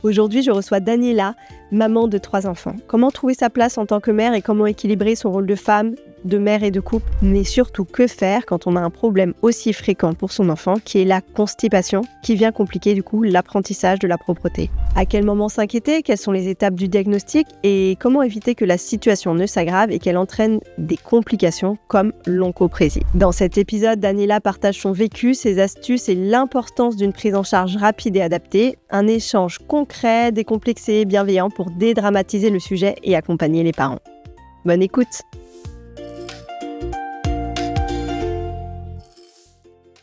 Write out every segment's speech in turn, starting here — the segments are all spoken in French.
Aujourd'hui, je reçois Daniela, maman de 3 enfants. Comment trouver sa place en tant que mère et comment équilibrer son rôle de femme, de mère et de couple, mais surtout que faire quand on a un problème aussi fréquent pour son enfant qui est la constipation, qui vient compliquer du coup l'apprentissage de la propreté. À quel moment s'inquiéter, quelles sont les étapes du diagnostic et comment éviter que la situation ne s'aggrave et qu'elle entraîne des complications comme l'oncoprésie. Dans cet épisode, Daniela partage son vécu, ses astuces et l'importance d'une prise en charge rapide et adaptée, un échange concret, décomplexé, bienveillant pour dédramatiser le sujet et accompagner les parents. Bonne écoute!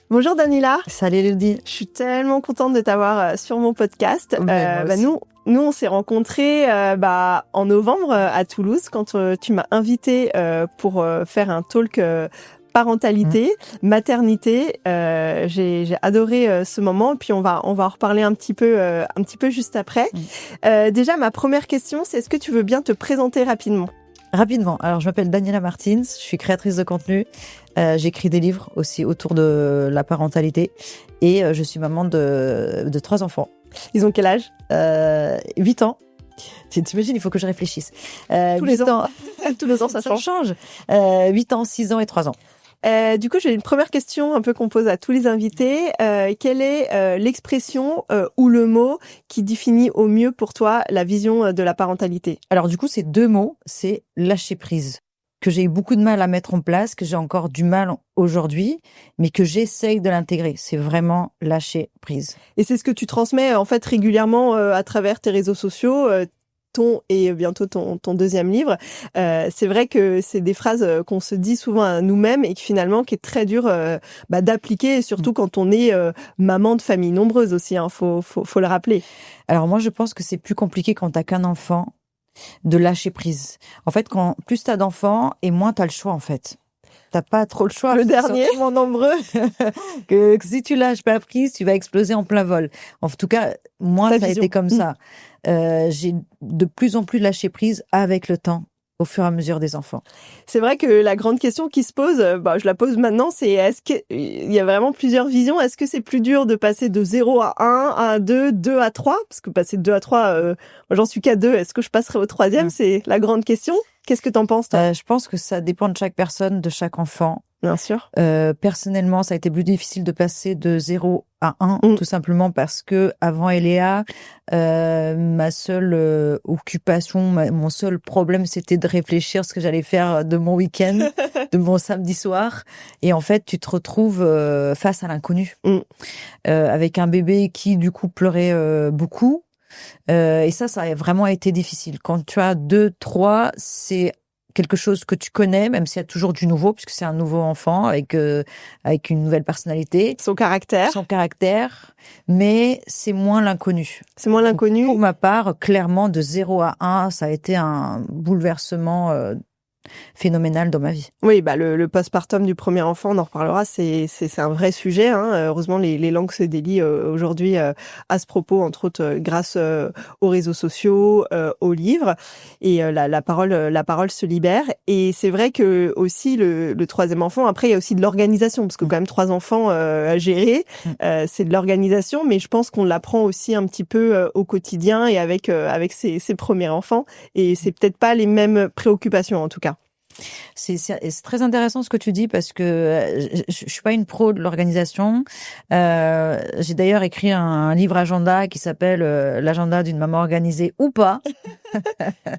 Bonjour Daniela. Salut Elodie. Je suis tellement contente de t'avoir sur mon podcast. Nous, on s'est rencontrés en novembre à Toulouse quand tu m'as invitée pour faire un talk parentalité, maternité. J'ai adoré ce moment. Et puis on va en reparler un petit peu juste après. Déjà, ma première question, c'est est-ce que tu veux bien te présenter rapidement ? Rapidement. Alors, je m'appelle Daniela Martins. Je suis créatrice de contenu. J'écris des livres aussi autour de la parentalité. Et je suis maman de 3 enfants. Ils ont quel âge ? 8 ans. T'imagines, il faut que je réfléchisse. Tous les ans. Tous les ans, ça change. 8 ans, 6 ans et 3 ans. Du coup, j'ai une première question un peu qu'on pose à tous les invités. Quelle est l'expression ou le mot qui définit au mieux pour toi la vision de la parentalité ? Alors du coup, c'est 2 mots. C'est lâcher prise, que j'ai eu beaucoup de mal à mettre en place, que j'ai encore du mal aujourd'hui, mais que j'essaye de l'intégrer. C'est vraiment lâcher prise. Et c'est ce que tu transmets en fait régulièrement à travers tes réseaux sociaux. Et bientôt ton deuxième livre. C'est vrai que c'est des phrases qu'on se dit souvent à nous-mêmes et qui finalement qui est très dur d'appliquer, surtout quand on est maman de famille nombreuse aussi. Faut le rappeler. Alors moi, je pense que c'est plus compliqué quand t'as qu'un enfant de lâcher prise. En fait, plus t'as d'enfants et moins t'as le choix en fait. T'as pas trop le choix. Le dernier, ils sont tellement nombreux que si tu lâches pas prise, tu vas exploser en plein vol. En tout cas, moi, ça a été comme ça. J'ai de plus en plus lâché prise avec le temps, au fur et à mesure des enfants. C'est vrai que la grande question qui se pose, je la pose maintenant, c'est est-ce qu'il y a vraiment plusieurs visions ? Est-ce que c'est plus dur de passer de 0 à 1, 1 à 2, 2 à 3 ? Parce que passer de 2 à 3, moi j'en suis qu'à 2. Est-ce que je passerai au 3e ? C'est la grande question. Qu'est-ce que t'en penses, toi ? Je pense que ça dépend de chaque personne, de chaque enfant. Bien sûr. Personnellement, ça a été plus difficile de passer de 0 à 1, tout simplement parce que avant Eléa, ma seule occupation, mon seul problème, c'était de réfléchir ce que j'allais faire de mon week-end, de mon samedi soir. Et en fait, tu te retrouves face à l'inconnu, avec un bébé qui, du coup, pleurait beaucoup. Et ça a vraiment été difficile. Quand tu as 2, 3, c'est quelque chose que tu connais, même s'il y a toujours du nouveau, puisque c'est un nouveau enfant avec une nouvelle personnalité. Son caractère. Mais c'est moins l'inconnu. C'est moins l'inconnu. Pour ma part, clairement, de 0 à 1, ça a été un bouleversement phénoménal dans ma vie. Oui, le postpartum du premier enfant, on en reparlera, c'est un vrai sujet. Heureusement, les langues se délient aujourd'hui à ce propos, entre autres grâce aux réseaux sociaux, aux livres, et la parole se libère. Et c'est vrai que aussi le 3e enfant, après il y a aussi de l'organisation, parce que quand même 3 enfants à gérer, c'est de l'organisation, mais je pense qu'on l'apprend aussi un petit peu au quotidien et avec ses premiers enfants, et c'est peut-être pas les mêmes préoccupations en tout cas. C'est très intéressant ce que tu dis parce que je suis pas une pro de l'organisation. J'ai d'ailleurs écrit un livre agenda qui s'appelle l'agenda d'une maman organisée ou pas.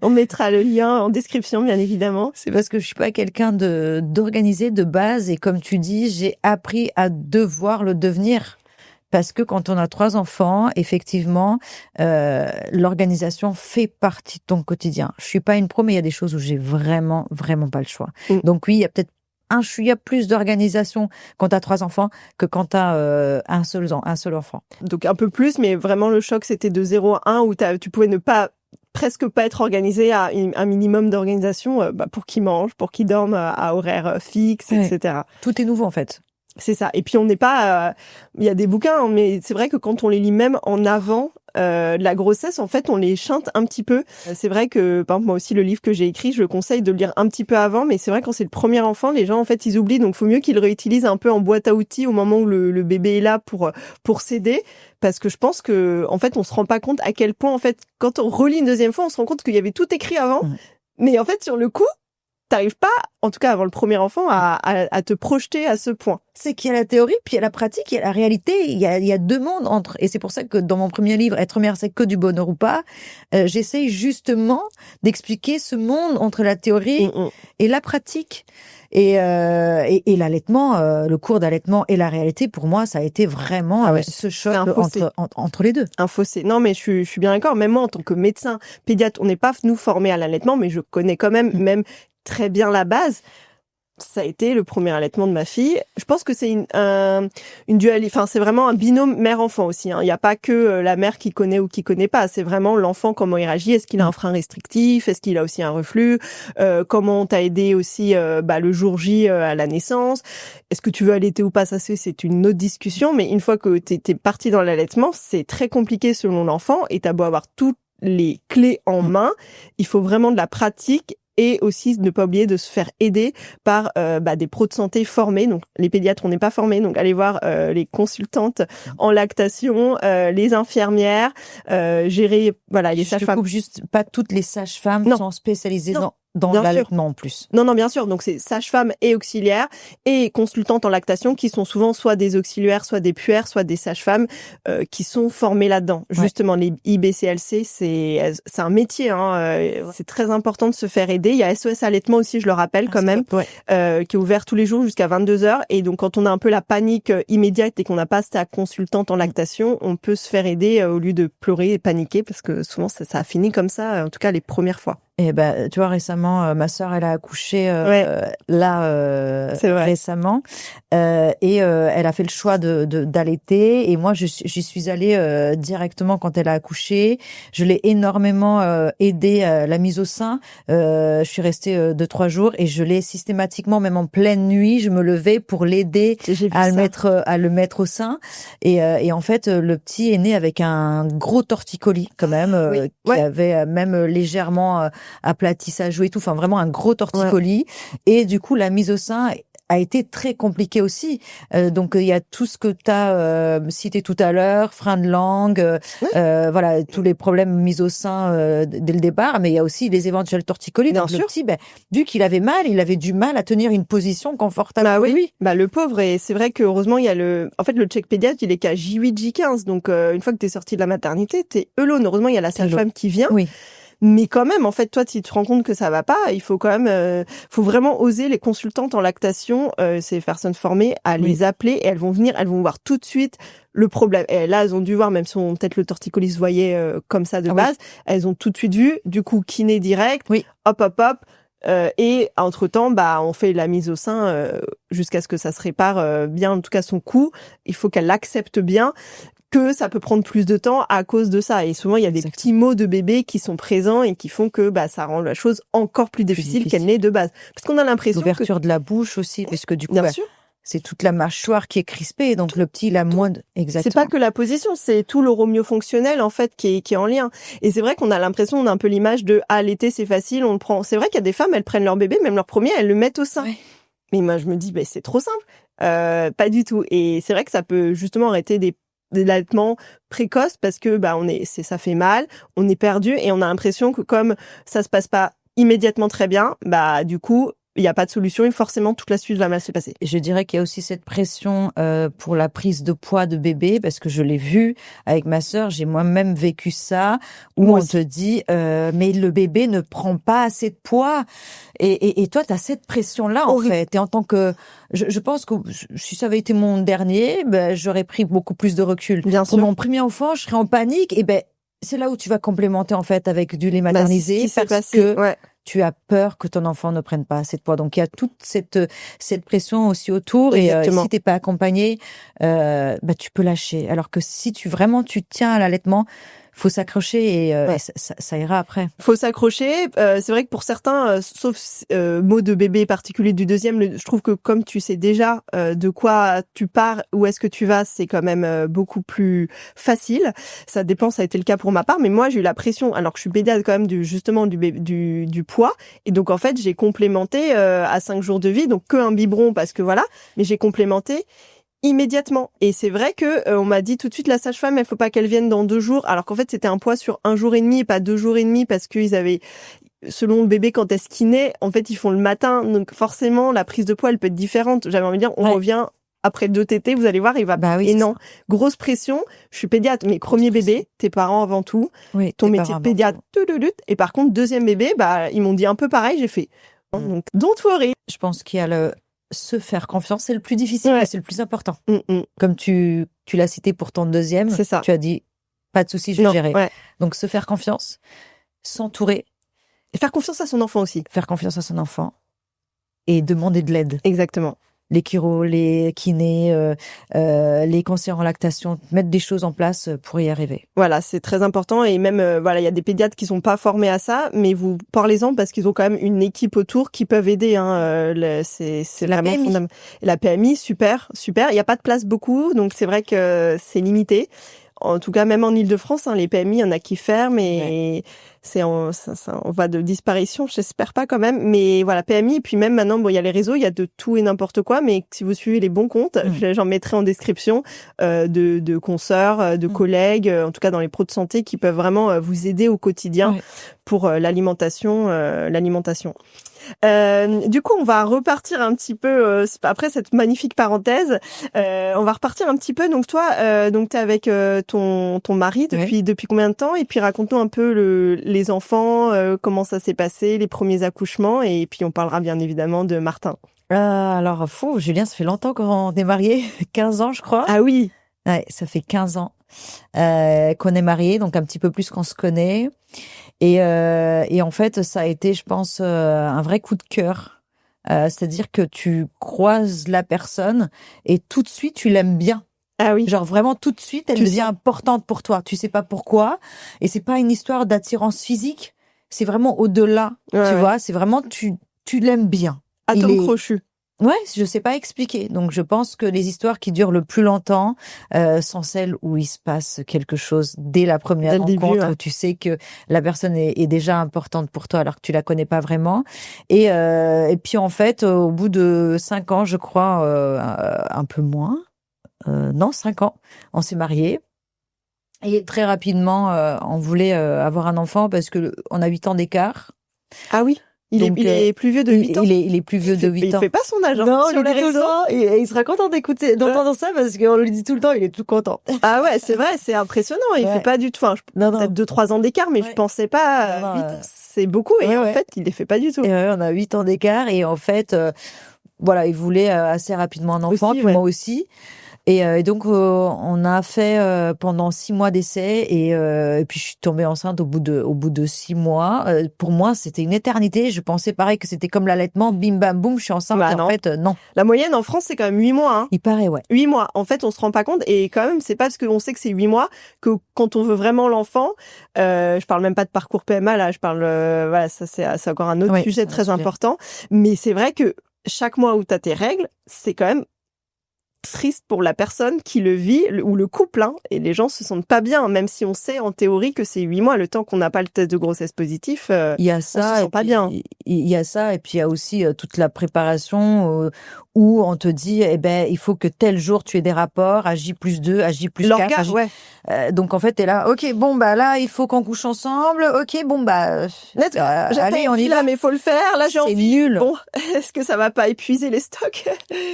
On mettra le lien en description, bien évidemment. C'est parce que je suis pas quelqu'un d'organisé de base et comme tu dis, j'ai appris à devoir le devenir. Parce que quand on a 3 enfants, effectivement, l'organisation fait partie de ton quotidien. Je suis pas une pro, mais il y a des choses où j'ai vraiment, vraiment pas le choix. Donc oui, il y a peut-être il y a plus d'organisation quand t'as 3 enfants que quand t'as un seul enfant. Donc un peu plus, mais vraiment le choc, c'était de 0 à 1 où tu pouvais ne pas presque pas être organisé à un minimum d'organisation pour qu'ils mangent, pour qu'ils dorment à horaire fixe, etc. Tout est nouveau en fait. C'est ça. Et puis on n'est pas... Il y a des bouquins, mais c'est vrai que quand on les lit même en avant, de la grossesse, en fait, on les chante un petit peu. C'est vrai que, par exemple, moi aussi, le livre que j'ai écrit, je le conseille de le lire un petit peu avant, mais c'est vrai quand c'est le premier enfant, les gens, en fait, ils oublient, donc faut mieux qu'ils le réutilisent un peu en boîte à outils au moment où le bébé est là pour s'aider. Parce que je pense que, en fait, on se rend pas compte à quel point, en fait, quand on relit une deuxième fois, on se rend compte qu'il y avait tout écrit avant. Mais en fait, sur le coup, t'arrives pas, en tout cas avant le premier enfant, à te projeter à ce point. C'est qu'il y a la théorie, puis il y a la pratique, il y a la réalité, il y a deux mondes entre. Et c'est pour ça que dans mon premier livre, Être mère, c'est que du bonheur ou pas, j'essaye justement d'expliquer ce monde entre la théorie et la pratique. Et l'allaitement, le cours d'allaitement et la réalité, pour moi, ça a été vraiment ce choc entre les deux. Un fossé. Non, mais je suis bien d'accord. Même moi, en tant que médecin pédiatre, on n'est pas, nous, formés à l'allaitement, mais je connais quand même très bien la base. Ça a été le premier allaitement de ma fille. Je pense que c'est une dualité. Enfin, c'est vraiment un binôme mère-enfant aussi. Il n'y a pas que la mère qui connaît ou qui connaît pas. C'est vraiment l'enfant, comment il réagit. Est-ce qu'il a un frein restrictif? Est-ce qu'il a aussi un reflux? Comment on t'a aidé aussi le jour J à la naissance? Est-ce que tu veux allaiter ou pas? Ça, c'est une autre discussion. Mais une fois que t'es parti dans l'allaitement, c'est très compliqué selon l'enfant. Et t'as beau avoir toutes les clés en main, il faut vraiment de la pratique. Et aussi ne pas oublier de se faire aider par des pros de santé formés. Donc les pédiatres, on n'est pas formés, donc allez voir les consultantes en lactation, les infirmières, gérer les sages-femmes. Je coupe juste, pas toutes les sages-femmes sont spécialisées dans l'allaitement en plus. Non, bien sûr. Donc c'est sages-femmes et auxiliaires et consultantes en lactation qui sont souvent soit des auxiliaires, soit des puères, soit des sages-femmes qui sont formées là-dedans. Ouais. Justement, les IBCLC, c'est un métier. C'est très important de se faire aider. Il y a SOS Allaitement aussi, je le rappelle quand même, qui est ouvert tous les jours jusqu'à 22h. Et donc quand on a un peu la panique immédiate et qu'on n'a pas sa consultante en lactation, on peut se faire aider au lieu de pleurer et paniquer parce que souvent ça a fini comme ça, en tout cas les premières fois. Et tu vois, récemment, ma sœur, elle a accouché récemment, et elle a fait le choix d'allaiter. Et moi, j'y suis allée directement quand elle a accouché. Je l'ai énormément aidée à la mise au sein. Je suis restée 2-3 jours et je l'ai systématiquement, même en pleine nuit, je me levais pour l'aider à le mettre au sein. Et en fait, le petit est né avec un gros torticolis quand même, qui avait même légèrement aplati sa joue et tout, enfin vraiment un gros torticolis. Et du coup, la mise au sein a été très compliquée aussi. Donc il y a tout ce que tu as cité tout à l'heure, frein de langue, tous les problèmes mis au sein dès le départ, mais il y a aussi les éventuels torticolis. Bien donc sûr. Le petit, vu qu'il avait mal, il avait du mal à tenir une position confortable pour lui. Le pauvre, et c'est vrai que heureusement il y a le check pédiatre, il est qu'à J8, J15, donc une fois que t'es sorti de la maternité, t'es alone. Heureusement il y a la sage-femme qui vient. Oui. Mais quand même, en fait, toi, si tu te rends compte que ça va pas, il faut quand même, faut vraiment oser. Les consultantes en lactation, ces personnes formées, à les appeler et elles vont venir, elles vont voir tout de suite le problème. Et là, elles ont dû voir, même si peut-être le torticolis se voyait comme ça de base, elles ont tout de suite vu. Du coup, kiné direct, hop. Et entre-temps, on fait la mise au sein jusqu'à ce que ça se répare bien, en tout cas son cou. Il faut qu'elle l'accepte bien. Que ça peut prendre plus de temps à cause de ça. Et souvent, il y a des petits mots de bébé qui sont présents et qui font que ça rend la chose encore plus difficile qu'elle n'est de base. Parce qu'on a l'impression l'ouverture de la bouche aussi, parce que du coup, bien sûr, c'est toute la mâchoire qui est crispée, donc le petit, il a moins de... Exactement. C'est pas que la position, c'est tout l'oromyo-fonctionnel, en fait, qui est en lien. Et c'est vrai qu'on a l'impression, on a un peu l'image de, l'été, c'est facile, on le prend. C'est vrai qu'il y a des femmes, elles prennent leur bébé, même leur premier, elles le mettent au sein. Ouais. Mais moi, je me dis, c'est trop simple. Pas du tout. Et c'est vrai que ça peut justement arrêter des l'allaitement précoce parce que ça fait mal, on est perdu et on a l'impression que comme ça se passe pas immédiatement très bien, du coup il n'y a pas de solution et forcément toute la suite va mal se passer. Je dirais qu'il y a aussi cette pression pour la prise de poids de bébé, parce que je l'ai vu avec ma sœur, j'ai moi-même vécu ça, où on te dit mais le bébé ne prend pas assez de poids. Et toi, tu as cette pression-là, en fait. Et en tant que... Je pense que si ça avait été mon dernier, j'aurais pris beaucoup plus de recul. Bien sûr. Pour mon premier enfant, je serais en panique. Et c'est là où tu vas complémenter, en fait, avec du lait maternisé. Parce que tu as peur que ton enfant ne prenne pas assez de poids. Donc, il y a toute cette pression aussi autour. Exactement. Et si t'es pas accompagné, tu peux lâcher. Alors que si tu tiens à l'allaitement, faut s'accrocher et Ouais. ça ira après. Faut s'accrocher. C'est vrai que pour certains, sauf mots de bébé particulier du deuxième, je trouve que comme tu sais déjà de quoi tu pars, où est-ce que tu vas, c'est quand même beaucoup plus facile. Ça dépend, ça a été le cas pour ma part, mais moi j'ai eu la pression, alors que je suis pédiatre quand même du poids, et donc en fait j'ai complémenté à 5 jours de vie, donc que un biberon parce que voilà, mais j'ai complémenté immédiatement. Et c'est vrai que on m'a dit tout de suite, la sage-femme, il faut pas qu'elle vienne dans 2 jours, alors qu'en fait c'était un poids sur 1 jour et demi et pas 2 jours et demi parce qu'ils avaient, selon le bébé quand est-ce qu'il naît, en fait ils font le matin, donc forcément la prise de poids elle peut être différente. J'avais envie de dire, on revient après 2 tétés, vous allez voir, il va. Bah oui, et non, grosse pression. Je suis pédiatre, mais premier bébé, tes parents avant tout, oui, ton métier de pédiatre, et par contre deuxième bébé, bah ils m'ont dit un peu pareil, j'ai fait. Donc don't worry. Je pense qu'il y a se faire confiance, c'est le plus difficile, mais c'est le plus important. Comme tu l'as cité pour ton deuxième, c'est ça. Tu as dit pas de souci, je vais gérer. Ouais. Donc se faire confiance, s'entourer. Et faire confiance à son enfant aussi. Faire confiance à son enfant et demander de l'aide. Exactement. Les chiro, les kinés, les conseillers en lactation, mettre des choses en place pour y arriver. Voilà, c'est très important. Et même, voilà, il y a des pédiatres qui sont pas formés à ça, mais vous parlez-en parce qu'ils ont quand même une équipe autour qui peuvent aider. C'est vraiment fondamental. La PMI, super. Il n'y a pas de place beaucoup, donc c'est vrai que c'est limité. En tout cas, même en Île-de-France, les PMI, il y en a qui ferment et on va de disparition, j'espère pas quand même. Mais voilà, PMI, et puis même maintenant, il y a les réseaux, il y a de tout et n'importe quoi, mais si vous suivez les bons comptes, j'en mettrai en description, de consoeurs, de collègues, en tout cas dans les pros de santé, qui peuvent vraiment vous aider au quotidien pour l'alimentation. Du coup, on va repartir un petit peu après cette magnifique parenthèse. On va repartir un petit peu. Donc toi, t'es avec ton mari depuis combien de temps? Et puis raconte-nous un peu les enfants, comment ça s'est passé, les premiers accouchements, et puis on parlera bien évidemment de Martin. Alors, Julien, ça fait longtemps qu'on est mariés, 15 ans, je crois. Ah oui. Ouais, ça fait 15 ans qu'on est mariés, donc un petit peu plus qu'on se connaît. Et en fait, ça a été, je pense, un vrai coup de cœur. C'est-à-dire que tu croises la personne et tout de suite, tu l'aimes bien. Ah oui. Genre vraiment tout de suite, elle devient importante pour toi. Tu sais pas pourquoi. Et c'est pas une histoire d'attirance physique. C'est vraiment au-delà. Tu vois, c'est vraiment, tu l'aimes bien. Atome crochu. Ouais, je sais pas expliquer. Donc je pense que les histoires qui durent le plus longtemps sont celles où il se passe quelque chose dès la première rencontre, où tu sais que la personne est déjà importante pour toi alors que tu la connais pas vraiment. Et puis en fait, au bout de 5 ans, je crois, un peu moins, 5 ans, on s'est mariés. Et très rapidement, on voulait avoir un enfant parce que on a 8 ans d'écart. Ah oui. Il est plus vieux de 8 ans. Il est plus vieux de 8 ans. Il fait pas son âge, non, sur les réseaux. Et il sera content d'entendre ça parce qu'on lui dit tout le temps, il est tout content. Ah ouais, c'est vrai, c'est impressionnant. Il fait pas du tout, peut-être 2-3 ans d'écart, mais je pensais pas 8 ans. C'est beaucoup, et en fait, il les fait pas du tout. Et on a 8 ans d'écart, et en fait, voilà, il voulait assez rapidement un enfant, puis moi aussi. Et donc on a fait pendant 6 mois d'essai, et puis je suis tombée enceinte au bout de 6 mois. Pour moi, c'était une éternité. Je pensais pareil que c'était comme l'allaitement, bim bam boum, je suis enceinte. Bah, et en fait, non. La moyenne en France, c'est quand même 8 mois. Il paraît, ouais. 8 mois. En fait, on se rend pas compte, et quand même, c'est pas parce qu'on sait que c'est 8 mois que quand on veut vraiment l'enfant, je parle même pas de parcours PMA là, je parle voilà, ça c'est encore un autre sujet très important. Mais c'est vrai que chaque mois où t'as tes règles, c'est quand même triste pour la personne qui le vit, ou le couple, et les gens se sentent pas bien, même si on sait en théorie que c'est 8 mois, le temps qu'on n'a pas le test de grossesse positif, il y a ça, on se sent pas bien. Il y a ça, et puis il y a aussi toute la préparation où on te dit, il faut que tel jour tu aies des rapports à J+2, à J+4. Donc en fait, t'es là, ok, bon, là, il faut qu'on couche ensemble, ok, bon, allez, on y va. Mais faut le faire, là, j'ai envie. C'est nul. Bon, est-ce que ça va pas épuiser les stocks?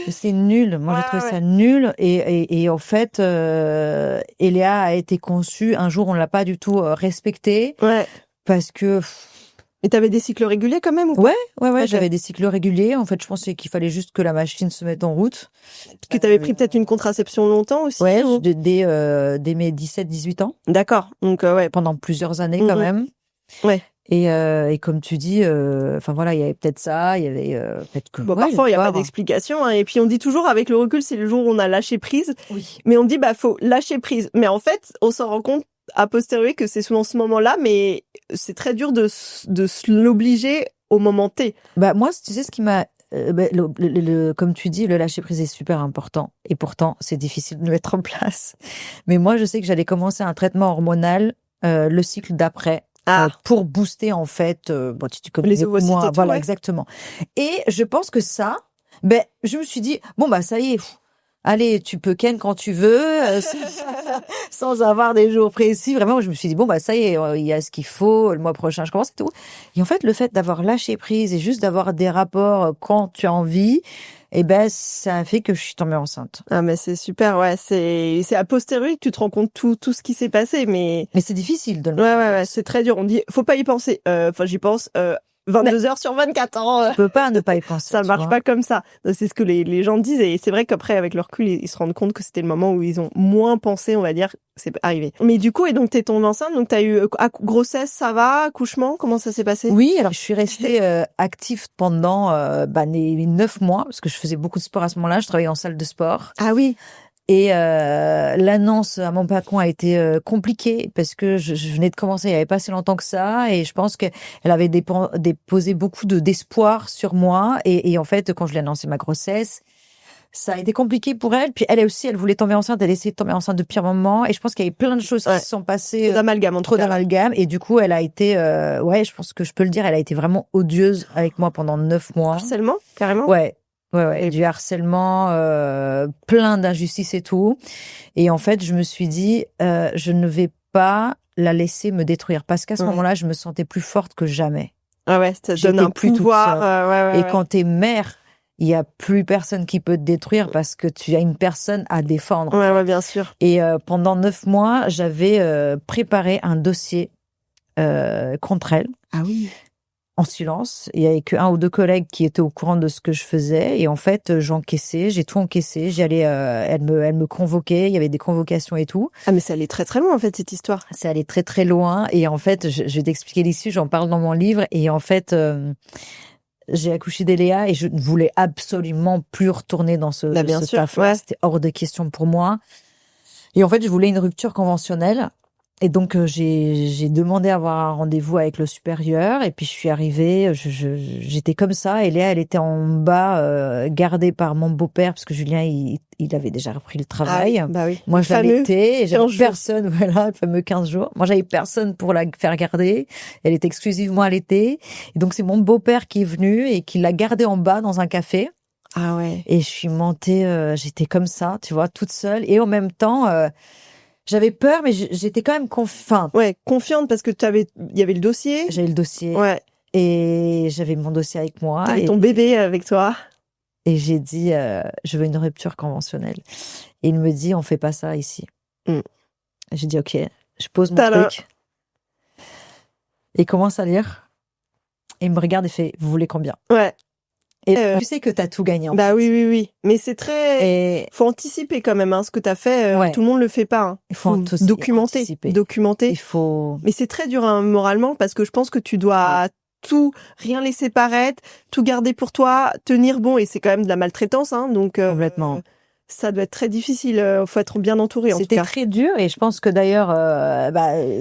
C'est nul. Moi, j'ai trouvé ça nul. Et en fait, Eléa a été conçue. Un jour, on l'a pas du tout respectée. Ouais. Parce que... Et t'avais des cycles réguliers quand même, ou pas? Ouais, j'avais des cycles réguliers. En fait, je pensais qu'il fallait juste que la machine se mette en route. Que t'avais pris peut-être une contraception longtemps aussi? Ouais, dès mes 17-18 ans. D'accord. Donc, pendant plusieurs années quand même. Ouais. Et comme tu dis, il y avait peut-être ça, il y avait peut-être que... Bon, parfois, il n'y a pas d'explication. Et puis, on dit toujours, avec le recul, c'est le jour où on a lâché prise. Oui. Mais on dit, faut lâcher prise. Mais en fait, on s'en rend compte a posteriori que c'est souvent ce moment-là, mais c'est très dur de se l'obliger au moment T. Bah moi, tu sais ce qui m'a comme tu dis, le lâcher prise est super important et pourtant c'est difficile de le mettre en place. Mais moi, je sais que j'allais commencer un traitement hormonal le cycle d'après. Pour booster en fait bon tu connais les ovocytes moi, tout, voilà ouais. exactement. Et je pense que ça je me suis dit bon ça y est, allez, tu peux ken quand tu veux, sans avoir des jours précis. Vraiment, je me suis dit, bon, ça y est, il y a ce qu'il faut, le mois prochain, je commence et tout. Et en fait, le fait d'avoir lâché prise et juste d'avoir des rapports quand tu as envie, ça a fait que je suis tombée enceinte. Ah, mais c'est super, ouais. C'est a posteriori que tu te rends compte tout ce qui s'est passé, mais c'est difficile de le Ouais, c'est très dur. On dit, faut pas y penser. Enfin, j'y pense, 22 heures sur 24 ans. Tu peux pas ne pas y penser. Ça marche pas comme ça. C'est ce que les gens disent et c'est vrai qu'après, avec le recul, ils se rendent compte que c'était le moment où ils ont moins pensé, on va dire, c'est arrivé. Mais du coup, et donc t'es tombée enceinte, donc t'as eu grossesse, ça va, accouchement, comment ça s'est passé? Oui, alors je suis restée active pendant les 9 mois parce que je faisais beaucoup de sport à ce moment-là. Je travaillais en salle de sport. Ah oui. Et l'annonce à mon patron a été compliquée parce que je venais de commencer, il n'y avait pas si longtemps que ça, et je pense qu'elle avait déposé beaucoup d'espoir sur moi. Et en fait, quand je lui ai annoncé ma grossesse, ça a été compliqué pour elle. Puis elle aussi, elle voulait tomber enceinte, elle essayait de tomber enceinte depuis un moment. Et je pense qu'il y avait plein de choses qui se sont passées. Trop d'amalgame. Et du coup, elle a été, je pense que je peux le dire, elle a été vraiment odieuse avec moi pendant 9 mois. Harcèlement, carrément? Ouais. Ouais, du harcèlement, plein d'injustices et tout. Et en fait, je me suis dit, je ne vais pas la laisser me détruire parce qu'à ce moment-là, je me sentais plus forte que jamais. Ah ouais, ça te donne un pouvoir. Et quand t'es mère, il y a plus personne qui peut te détruire parce que tu as une personne à défendre. Ouais, bien sûr. Et pendant 9 mois, j'avais préparé un dossier contre elle. Ah oui. En silence. Il y avait que 1 ou 2 collègues qui étaient au courant de ce que je faisais. Et en fait, j'encaissais, j'ai tout encaissé. J'allais, elle me convoquait. Il y avait des convocations et tout. Ah, mais ça allait très très loin, en fait, cette histoire. Ça allait très très loin. Et en fait, je vais t'expliquer l'issue. J'en parle dans mon livre. Et en fait, j'ai accouché d'Eléa et je ne voulais absolument plus retourner dans ce taf. Ouais. C'était hors de question pour moi. Et en fait, je voulais une rupture conventionnelle. Et donc, j'ai demandé à avoir un rendez-vous avec le supérieur. Et puis, je suis arrivée, j'étais comme ça. Et Léa, elle était en bas, gardée par mon beau-père, parce que Julien, il avait déjà repris le travail. Ah, bah oui. Moi, je l'allaitais et j'avais personne, voilà, le fameux 15 jours. Moi, j'avais personne pour la faire garder. Elle était exclusivement allaitée. Et donc, c'est mon beau-père qui est venu et qui l'a gardée en bas dans un café. Ah ouais. Et je suis montée, j'étais comme ça, tu vois, toute seule. Et en même temps, j'avais peur, mais j'étais quand même confiante. Ouais, confiante parce que il y avait le dossier. J'avais le dossier. Ouais. Et j'avais mon dossier avec moi. T'avais ton bébé avec toi. Et j'ai dit, je veux une rupture conventionnelle. Et il me dit, on fait pas ça ici. J'ai dit, ok, je pose mon truc. Et il commence à lire. Et il me regarde et fait, vous voulez combien? Ouais. Et tu sais que t'as tout gagné. Bah oui. Mais c'est très... Faut anticiper quand même, ce que t'as fait. Tout le monde le fait pas. Il faut documenter. Il faut... Mais c'est très dur moralement parce que je pense que tu dois tout, rien laisser paraître, tout garder pour toi, tenir bon. Et c'est quand même de la maltraitance, donc... Complètement. Ça doit être très difficile. Faut être bien entouré, en tout cas. C'était très dur et je pense que d'ailleurs,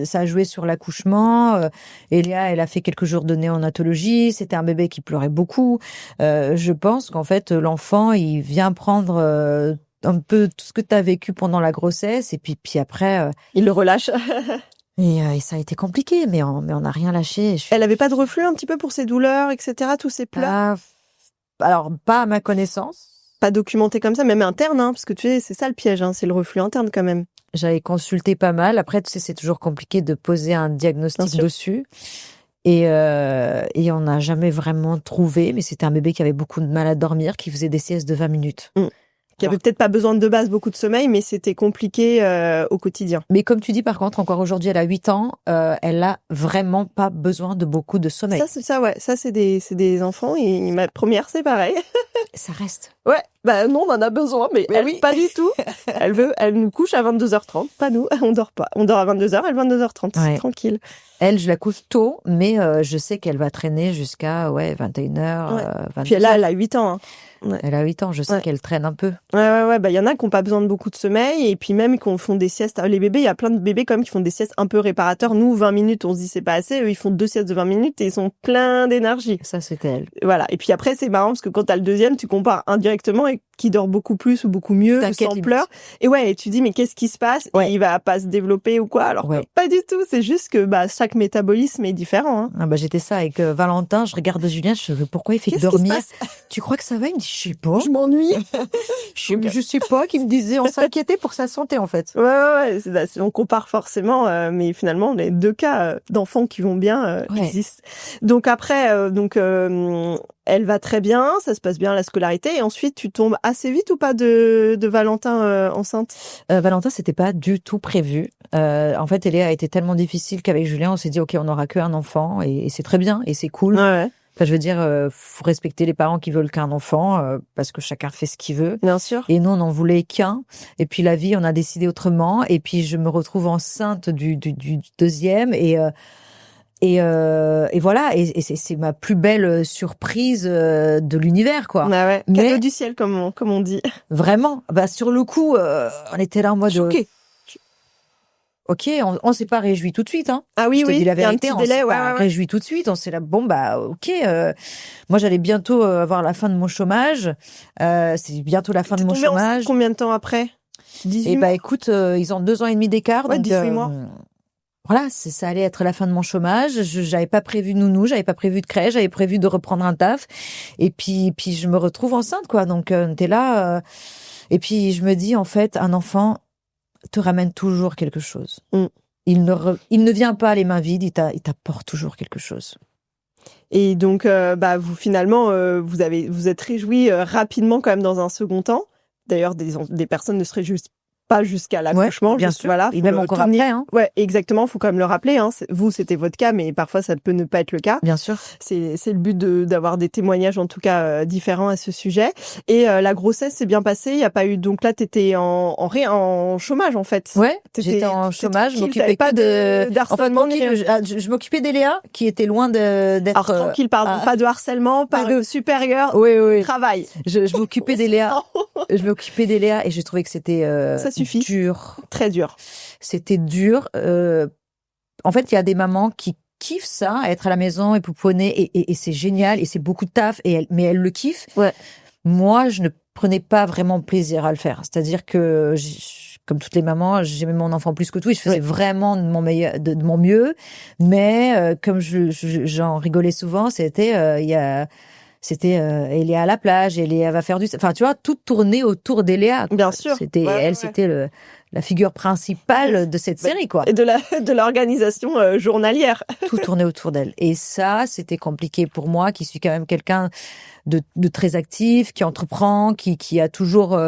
ça a joué sur l'accouchement. Eléa, elle a fait quelques jours de néonatologie. C'était un bébé qui pleurait beaucoup. Je pense qu'en fait, l'enfant, il vient prendre un peu tout ce que tu as vécu pendant la grossesse et puis après... il le relâche. Et ça a été compliqué, mais on n'a rien lâché. Elle avait pas de reflux un petit peu pour ses douleurs, etc., tous ces pleurs? Alors, pas à ma connaissance. Pas documenté comme ça, même interne, parce que tu sais, c'est ça le piège, c'est le reflux interne quand même. J'avais consulté pas mal. Après, tu sais, c'est toujours compliqué de poser un diagnostic dessus. Et on n'a jamais vraiment trouvé, mais c'était un bébé qui avait beaucoup de mal à dormir, qui faisait des siestes de 20 minutes. Qui avait peut-être pas besoin de base beaucoup de sommeil, mais c'était compliqué au quotidien. Mais comme tu dis, par contre, encore aujourd'hui, elle a 8 ans, elle a vraiment pas besoin de beaucoup de sommeil. Ça, c'est des enfants, et ma première, c'est pareil. Ça reste. Ouais, bah non, on en a besoin, mais elle, oui. pas du tout. Elle nous couche à 22h30, pas nous, on dort pas. On dort à 22h, elle 22h30, Ouais. tranquille. Elle, je la couche tôt, mais je sais qu'elle va traîner jusqu'à 21h, Ouais. 22h. Puis là, elle a 8 ans. Hein. Ouais. Elle a 8 ans, je sais qu'elle traîne un peu. Ouais, bah il y en a qui n'ont pas besoin de beaucoup de sommeil, et puis même qui font des siestes. Les bébés, il y a plein de bébés quand même qui font des siestes un peu réparateurs. Nous, 20 minutes, on se dit c'est pas assez. Eux, ils font 2 siestes de 20 minutes et ils sont pleins d'énergie. Ça, c'était elle. Voilà. Et puis après, c'est marrant parce que quand t'as le deuxième, tu compares indirectement et qui dort beaucoup plus ou beaucoup mieux, ou sans pleurs. Et ouais, et tu dis mais qu'est-ce qui se passe? Et il va pas se développer ou quoi? Alors pas du tout. C'est juste que chaque métabolisme est différent. Hein. Ah bah j'étais ça avec Valentin. Je regarde Julien. Je dis pourquoi il fait que dormir? Tu crois que ça va? Il me dit je sais pas. Je m'ennuie. je sais pas. Qui me disait on s'inquiétait pour sa santé en fait. Ouais. On compare forcément, mais finalement les deux cas d'enfants qui vont bien existent. Donc après, elle va très bien, ça se passe bien la scolarité, et ensuite tu tombes assez vite ou pas de Valentin enceinte? Valentin, c'était pas du tout prévu. En fait, Eléa a été tellement difficile qu'avec Julien, on s'est dit ok, on n'aura qu'un enfant, et c'est très bien et c'est cool. Ouais. Enfin, je veux dire, faut respecter les parents qui veulent qu'un enfant, parce que chacun fait ce qu'il veut. Bien sûr. Et nous, on en voulait qu'un. Et puis la vie, on a décidé autrement. Et puis je me retrouve enceinte du deuxième, et voilà. Et c'est ma plus belle surprise de l'univers, quoi. Ouais. Cadeau du ciel, comme on dit. Vraiment. Sur le coup, on était là en mode choqué. Ok, on s'est pas réjoui tout de suite, hein. Ah oui, je te dis la vérité, on s'est pas réjoui tout de suite. On s'est là, ok. Moi, j'allais bientôt avoir la fin de mon chômage. C'est bientôt la fin de mon chômage. Combien de temps après? 18 mois. Écoute, ils ont 2 ans et demi d'écart. Ouais, donc, 18 mois. Voilà, ça allait être la fin de mon chômage. J'avais pas prévu de nounou, j'avais pas prévu de crèche, j'avais prévu de reprendre un taf. Et puis je me retrouve enceinte, quoi. Donc, t'es là. Et puis, je me dis, en fait, un enfant te ramène toujours quelque chose. Il ne vient pas les mains vides, il t'apporte toujours quelque chose. Et donc, vous finalement, vous êtes réjouis rapidement quand même dans un second temps. D'ailleurs, des personnes ne se réjouissent pas jusqu'à l'accouchement. Ouais, bien sûr. Voilà, et même encore après. Hein. Ouais, exactement. Faut quand même le rappeler. Hein. Vous, c'était votre cas, mais parfois ça peut ne pas être le cas. Bien sûr. C'est le but d'avoir des témoignages en tout cas différents à ce sujet. Et la grossesse s'est bien passée. Il y a pas eu. Donc là, t'étais en chômage en fait. Ouais. J'étais en chômage. Je m'occupais pas d'harcèlement. Je m'occupais d'Eléa, qui était loin d'être. Alors tranquille, pardon. Pas de harcèlement, pas de supérieur. Oui. Travail. Je m'occupais d'Eléa. Je m'occupais d'Eléa et j'ai trouvé que c'était ça suffit. Dur. Très dur. C'était dur. En fait, il y a des mamans qui kiffent ça, être à la maison et pouponner, et c'est génial, et c'est beaucoup de taf, mais elles le kiffent. Ouais. Moi, je ne prenais pas vraiment plaisir à le faire. C'est-à-dire que, comme toutes les mamans, j'aimais mon enfant plus que tout, et je faisais vraiment de mon mieux. Mais comme j'en rigolais souvent, c'était Eléa à la plage, Eléa va faire enfin tu vois, tout tournait autour d'Eléa. Bien sûr. C'était c'était la figure principale de cette série, quoi. Et de l'organisation journalière. Tout tournait autour d'elle. Et ça, c'était compliqué pour moi, qui suis quand même quelqu'un de très actif, qui entreprend, qui a toujours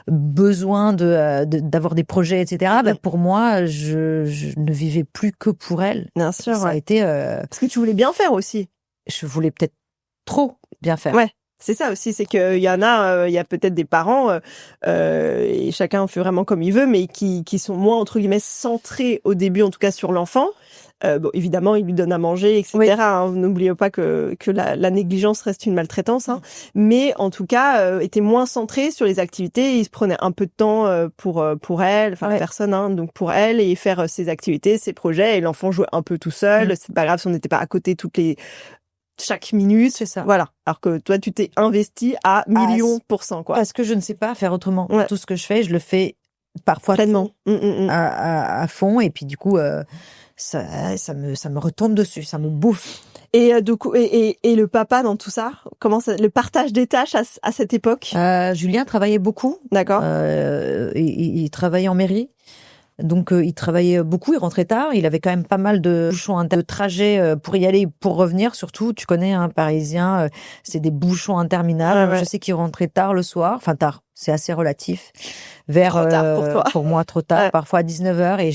besoin d'avoir des projets, etc. Pour moi, je ne vivais plus que pour elle. Bien sûr. Ça a été parce que tu voulais bien faire aussi. Je voulais peut-être trop bien faire. Ouais. C'est ça aussi, c'est qu'il y en a, il y a peut-être des parents, et chacun fait vraiment comme il veut, mais qui sont moins, entre guillemets, centrés au début, en tout cas sur l'enfant. Évidemment, il lui donne à manger, etc. Oui. Hein, n'oubliez pas que la négligence reste une maltraitance. Hein. Mais en tout cas, était moins centré sur les activités. Il se prenait un peu de temps pour elle, enfin personne, hein, donc pour elle, et faire ses activités, ses projets. Et l'enfant jouait un peu tout seul. C'est pas grave si on n'était pas à côté chaque minute, c'est ça. Voilà. Alors que toi, tu t'es investi à millions %, quoi. Parce que je ne sais pas faire autrement. Ouais. Tout ce que je fais, je le fais parfois pleinement, à fond, et puis du coup, ça me retombe dessus, ça me bouffe. Et du coup, et le papa dans tout ça, le partage des tâches à cette époque? Julien travaillait beaucoup. D'accord. Il travaillait en mairie. Donc, il travaillait beaucoup, il rentrait tard. Il avait quand même pas mal de bouchons, de trajets pour y aller, pour revenir. Surtout, tu connais, un Parisien, c'est des bouchons interminables. Je sais qu'il rentrait tard le soir. Enfin, tard, c'est assez relatif. Vers, trop tard pour toi. Pour moi, trop tard. Parfois à 19h. Et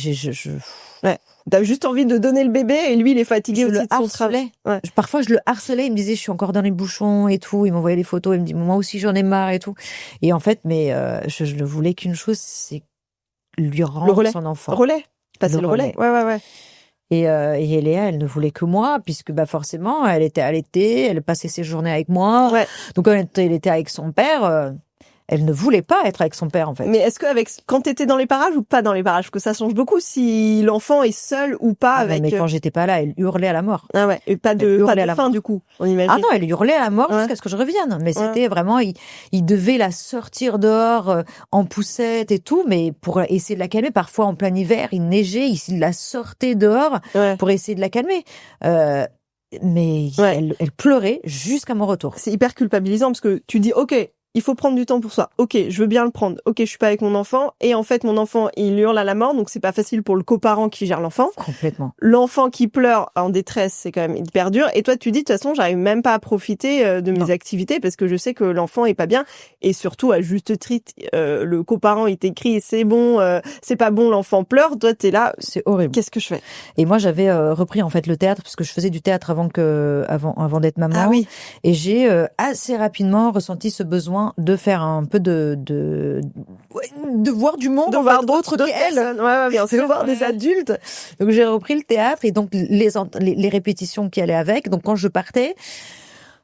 Ouais. T'as juste envie de donner le bébé et lui, il est fatigué aussi de son travail. Ouais. Parfois, je le harcelais. Il me disait, je suis encore dans les bouchons et tout. Il m'envoyait les photos. Il me dit, moi aussi, j'en ai marre et tout. Et en fait, je ne voulais qu'une chose, c'est lui rendre son enfant. Relais. Passer le relais. Ouais. Et Eléa, elle ne voulait que moi, puisque forcément, elle était allaitée, elle passait ses journées avec moi. Ouais. Donc, quand elle était avec son père, elle ne voulait pas être avec son père, en fait. Mais est-ce que quand t'étais dans les parages ou pas dans les parages, que ça change beaucoup si l'enfant est seul ou pas avec. Mais quand j'étais pas là, elle hurlait à la mort. Ah ouais. Et pas de faim du coup, on imagine. Ah non, elle hurlait à la mort jusqu'à ce que je revienne. Mais c'était vraiment, il devait la sortir dehors en poussette et tout, mais pour essayer de la calmer. Parfois en plein hiver, il neigeait, il la sortait dehors pour essayer de la calmer. Mais elle pleurait jusqu'à mon retour. C'est hyper culpabilisant parce que tu dis ok. Il faut prendre du temps pour soi. Ok, je veux bien le prendre. Ok, je suis pas avec mon enfant. Et en fait, mon enfant, il hurle à la mort, donc c'est pas facile pour le coparent qui gère l'enfant. Complètement. L'enfant qui pleure en détresse, c'est quand même hyper dur. Et toi, tu dis, de toute façon, j'arrive même pas à profiter de mes activités parce que je sais que l'enfant est pas bien. Et surtout, à juste titre, le coparent, il t'écrit, c'est bon, c'est pas bon, l'enfant pleure. Toi, t'es là. C'est horrible. Qu'est-ce que je fais? Et moi, j'avais repris, en fait, le théâtre parce que je faisais du théâtre avant d'être maman. Ah oui. Et j'ai assez rapidement ressenti ce besoin de faire un peu de voir du monde, de voir d'autres qu'elle, bien sûr, de voir des adultes. Donc j'ai repris le théâtre et donc les répétitions qui allaient avec. Donc quand je partais,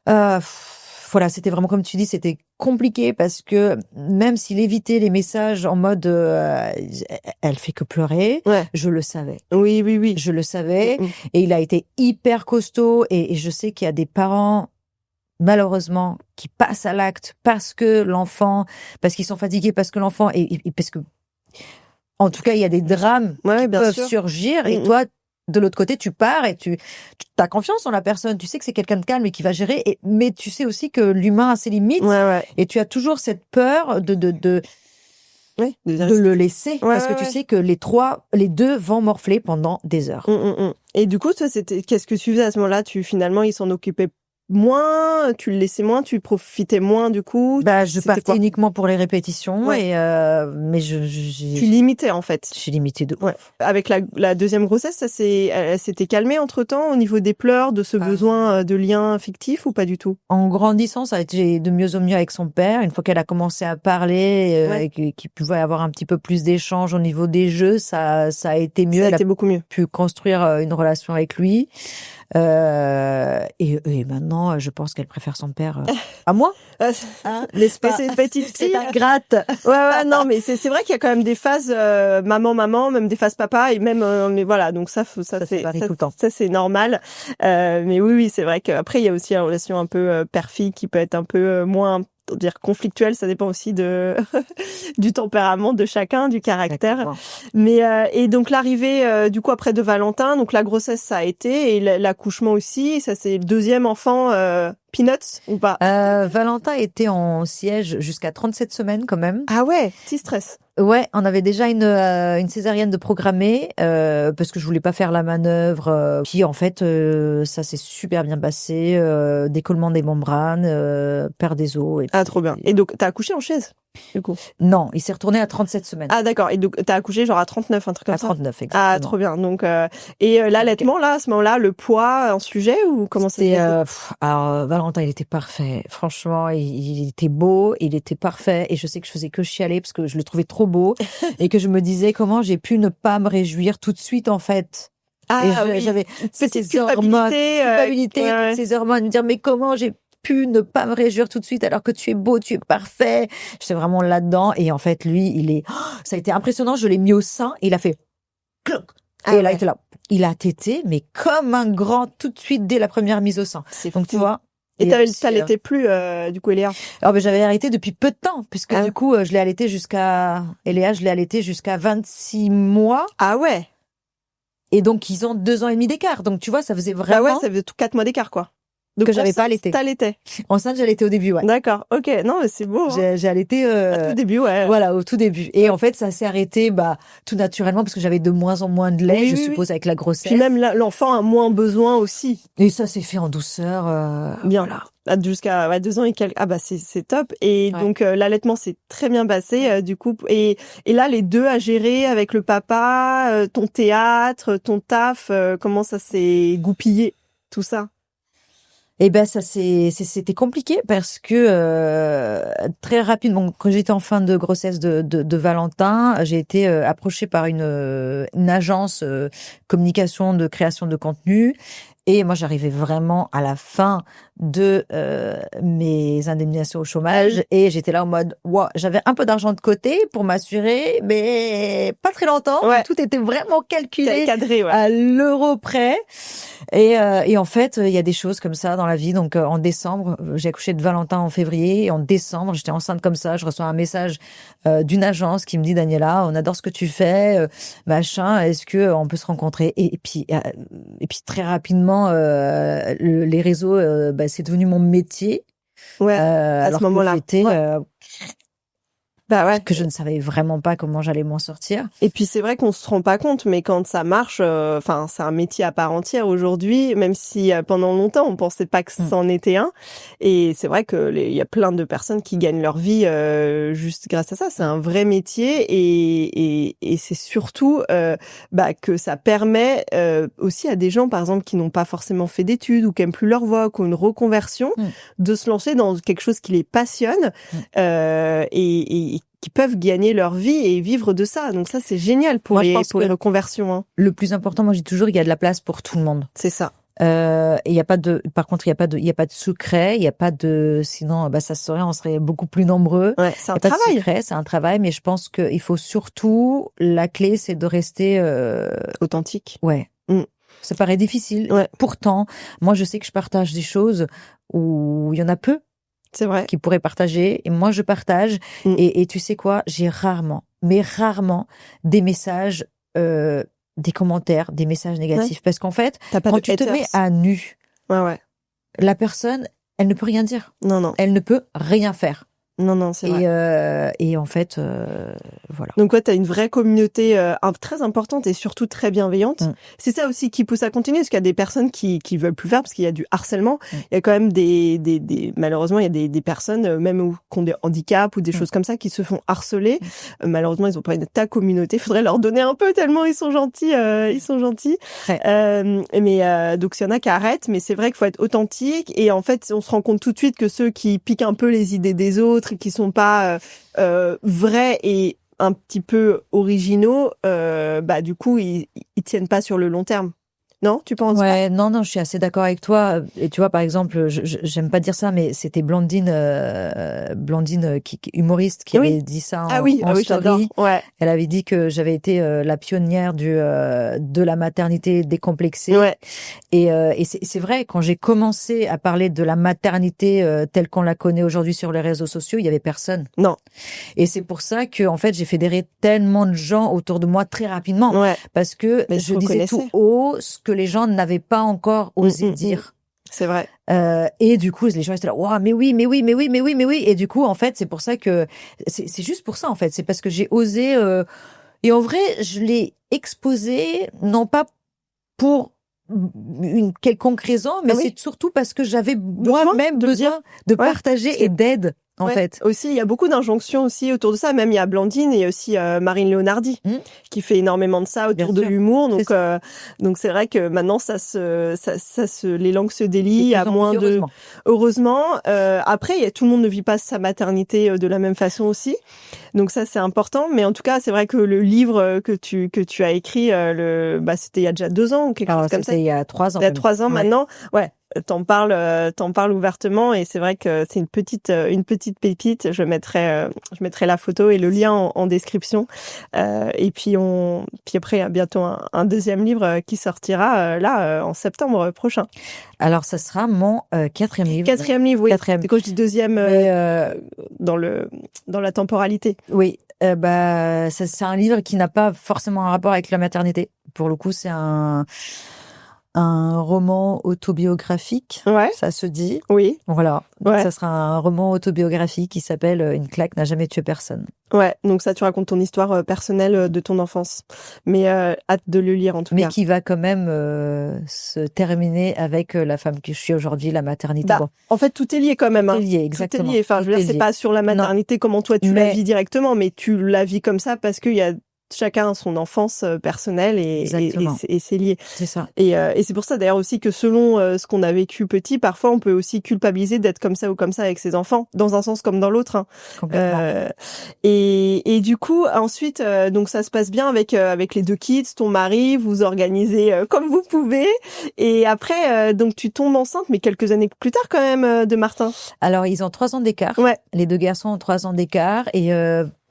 voilà, c'était vraiment comme tu dis, c'était compliqué parce que même s'il évitait les messages en mode elle fait que pleurer, je le savais. Oui, je le savais. Et il a été hyper costaud et je sais qu'il y a des parents malheureusement, qui passent à l'acte parce qu'ils sont fatigués, parce que l'enfant, et parce que, en tout cas, il y a des drames qui peuvent surgir, et toi, de l'autre côté, tu pars et tu as confiance en la personne, tu sais que c'est quelqu'un de calme et qui va gérer, mais tu sais aussi que l'humain a ses limites, et tu as toujours cette peur de le laisser, parce que tu sais que les deux vont morfler pendant des heures. Et du coup, toi, qu'est-ce que tu faisais à ce moment-là? Finalement, il s'en occupait moins, tu le laissais moins, tu profitais moins du coup. Je partais uniquement pour les répétitions mais tu limitais en fait. Je suis limitée de ouf. Avec la deuxième grossesse, elle s'était calmée entre-temps au niveau des pleurs, de ce besoin de lien affectif ou pas du tout? En grandissant, ça a été de mieux en mieux avec son père. Une fois qu'elle a commencé à parler, et qu'il pouvait avoir un petit peu plus d'échanges au niveau des jeux, ça a été mieux. Ça a été beaucoup mieux. Pu construire une relation avec lui. Et maintenant, je pense qu'elle préfère son père à moi. N'est-ce pas? C'est une petite fille. C'est ingrate. Ouais, non, mais c'est vrai qu'il y a quand même des phases maman, même des phases papa, et même, mais voilà, donc ça varie tout le temps. Ça c'est normal. Mais oui, c'est vrai qu'après il y a aussi la relation un peu père-fille qui peut être un peu moins dire conflictuel, ça dépend aussi du tempérament de chacun, du caractère. Exactement. Mais et donc l'arrivée du coup après de Valentin, donc la grossesse ça a été et l'accouchement aussi, ça c'est le deuxième enfant Peanuts ou pas? Valentin était en siège jusqu'à 37 semaines quand même. Ah ouais, petit stress. Ouais, on avait déjà une césarienne de programmée parce que je voulais pas faire la manœuvre. Puis en fait, ça s'est super bien passé. Décollement des membranes, perte des os. Ah trop bien. Et donc t'as accouché en chaise du coup? Non, il s'est retourné à 37 semaines. Ah d'accord. Et donc t'as accouché genre à 39, un truc comme ça? À 39, exactement. Ah trop bien. Donc l'allaitement là, à ce moment-là, le poids un sujet ou comment c'était? Alors Valentin, il était parfait. Franchement, il était beau, il était parfait. Et je sais que je faisais que chialer parce que je le trouvais trop beau et que je me disais comment j'ai pu ne pas me réjouir tout de suite en fait. J'avais petite culpabilité, ces hormones, me dire mais comment j'ai pu ne pas me réjouir tout de suite alors que tu es beau, tu es parfait. J'étais vraiment là-dedans et en fait lui, ça a été impressionnant. Je l'ai mis au sein et il a fait cloc. Et là il était là, il a tété mais comme un grand tout de suite dès la première mise au sein. Donc tu vois. Et t'allaitais plus, du coup, Eléa? Alors, j'avais arrêté depuis peu de temps, puisque du coup, je l'ai allaité jusqu'à 26 mois. Ah ouais. Et donc, ils ont 2 ans et demi d'écart. Donc, tu vois, ça faisait vraiment. Ah ouais, ça faisait 4 mois d'écart, quoi. Donc, que j'avais pas allaité. T'allaitais. Enceinte, j'allaitais au début, ouais. D'accord. Ok. Non, mais c'est beau. Hein. J'ai allaité, au tout début, ouais. Voilà, au tout début. Et en fait, ça s'est arrêté, tout naturellement, parce que j'avais de moins en moins de lait, je suppose, avec la grossesse. Puis même l'enfant a moins besoin aussi. Et ça s'est fait en douceur. Bien. Voilà. Jusqu'à 2 ans et quelques. Ah bah c'est top. Et Ouais. donc l'allaitement s'est très bien passé du coup. Et là les deux à gérer avec le papa, ton théâtre, ton taf, comment ça s'est goupillé tout ça? Et ben ça c'était compliqué parce que très rapidement quand j'étais en fin de grossesse de Valentin, j'ai été approchée par une agence communication de création de contenu. Et moi, j'arrivais vraiment à la fin de mes indemnisations au chômage et j'étais là en mode, wow, j'avais un peu d'argent de côté pour m'assurer, mais pas très longtemps. Ouais. Tout était vraiment calculé Cadré, à l'euro près. Et en fait, il y a des choses comme ça dans la vie. Donc, en décembre, j'ai accouché de Valentin en février. Et en décembre, j'étais enceinte comme ça. Je reçois un message d'une agence qui me dit, Daniela, on adore ce que tu fais, machin. Est-ce que on peut se rencontrer? Et puis très rapidement, les réseaux, c'est devenu mon métier. Ouais. À Alors ce moment-là. que j'étais Bah ouais. que je ne savais vraiment pas comment j'allais m'en sortir. Et puis c'est vrai qu'on se rend pas compte, mais quand ça marche, enfin c'est un métier à part entière aujourd'hui, même si pendant longtemps on pensait pas que c'en était un. Et c'est vrai que il y a plein de personnes qui gagnent leur vie juste grâce à ça. C'est un vrai métier et c'est surtout que ça permet aussi à des gens par exemple qui n'ont pas forcément fait d'études ou qui aiment plus leur voix, qui ont une reconversion, de se lancer dans quelque chose qui les passionne et qui peuvent gagner leur vie et vivre de ça. Donc ça, c'est génial pour les reconversions. Hein. Le plus important, moi, je dis toujours, il y a de la place pour tout le monde. C'est ça. Et il y a pas de, par contre, il y a pas de secret, il y a pas de, sinon, ça se saurait, on serait beaucoup plus nombreux. Ouais, c'est un travail. Pas de secret, c'est un travail, mais je pense qu'il faut surtout, la clé, c'est de rester, authentique. Ouais. Ça paraît difficile. Ouais. Pourtant, moi, je sais que je partage des choses où il y en a peu. C'est vrai. Qui pourraient partager. Et moi, je partage. Et tu sais quoi? J'ai rarement des messages, des commentaires, des messages négatifs. Ouais. Parce qu'en fait, quand tu te mets à nu, la personne, elle ne peut rien dire. Non. Elle ne peut rien faire. Non, c'est vrai. Et en fait, voilà. Donc ouais, t'as une vraie communauté très importante et surtout très bienveillante. C'est ça aussi qui pousse à continuer, parce qu'il y a des personnes qui veulent plus faire parce qu'il y a du harcèlement. Il y a quand même malheureusement, il y a des personnes même qui ont des handicaps ou des choses comme ça qui se font harceler. Malheureusement, ils ont pas ta communauté. Faudrait leur donner un peu tellement ils sont gentils. Mais donc il y en a qui arrêtent, mais c'est vrai qu'il faut être authentique et en fait, on se rend compte tout de suite que ceux qui piquent un peu les idées des autres, qui sont pas vrais et un petit peu originaux, du coup ils tiennent pas sur le long terme. Non, tu penses pas? Ouais, non, je suis assez d'accord avec toi. Et tu vois, par exemple, j'aime pas dire ça, mais c'était Blandine, qui humoriste, qui avait dit ça en story. Ouais. Elle avait dit que j'avais été la pionnière de la maternité décomplexée. Ouais. Et c'est vrai, quand j'ai commencé à parler de la maternité telle qu'on la connaît aujourd'hui sur les réseaux sociaux, il y avait personne. Non. Et c'est pour ça que, en fait, j'ai fédéré tellement de gens autour de moi très rapidement. Ouais. Parce que je disais tout haut ce que les gens n'avaient pas encore osé dire. C'est vrai. Et du coup, les gens étaient là, waouh, mais oui. Et du coup, en fait, c'est pour ça que c'est juste pour ça, en fait. C'est parce que j'ai osé. Et en vrai, je l'ai exposé, non pas pour une quelconque raison, mais c'est surtout parce que j'avais moi-même besoin de partager et d'aide. En fait. Aussi, il y a beaucoup d'injonctions aussi autour de ça. Même il y a Blandine et aussi Marine Leonardi qui fait énormément de ça autour de l'humour. Donc c'est vrai que maintenant les langues se délient à moins de. Heureusement. Après, tout le monde ne vit pas sa maternité de la même façon aussi. Donc ça c'est important. Mais en tout cas, c'est vrai que le livre que tu as écrit, c'était il y a déjà 2 ans ou quelque chose comme ça. C'était il y a 3 ans. Il y a 3 ans maintenant. Ouais. T'en parles ouvertement et c'est vrai que c'est une petite pépite. Je mettrai la photo et le lien en description. Et puis après il y a bientôt un deuxième livre qui sortira en septembre prochain. Alors ça sera mon 4e livre. 4e livre, oui. 4e. Quand je dis deuxième, dans la temporalité. Oui. C'est un livre qui n'a pas forcément un rapport avec la maternité. Pour le coup, c'est un un roman autobiographique. Ouais. Ça se dit. Oui. Voilà. Ouais. Ça sera un roman autobiographique qui s'appelle Une claque n'a jamais tué personne. Ouais. Donc ça, tu racontes ton histoire personnelle de ton enfance. Mais hâte de le lire en tout cas. Mais qui va quand même se terminer avec la femme que je suis aujourd'hui, la maternité. Bah, en fait, tout est lié quand même. Tout est lié, exactement. Tout est lié. Enfin, je veux dire, c'est pas sur la maternité comment toi tu la vis directement, mais tu la vis comme ça parce qu'il y a chacun son enfance personnelle et c'est lié. C'est ça. Et c'est pour ça d'ailleurs aussi que selon ce qu'on a vécu petit, parfois on peut aussi culpabiliser d'être comme ça ou comme ça avec ses enfants, dans un sens comme dans l'autre. Hein. Complètement. Et du coup, ensuite, donc ça se passe bien avec les 2 kids, ton mari, vous organisez comme vous pouvez. Et après, donc tu tombes enceinte, mais quelques années plus tard quand même, de Martin. Alors, ils ont 3 ans d'écart. Ouais. Les 2 garçons ont 3 ans d'écart et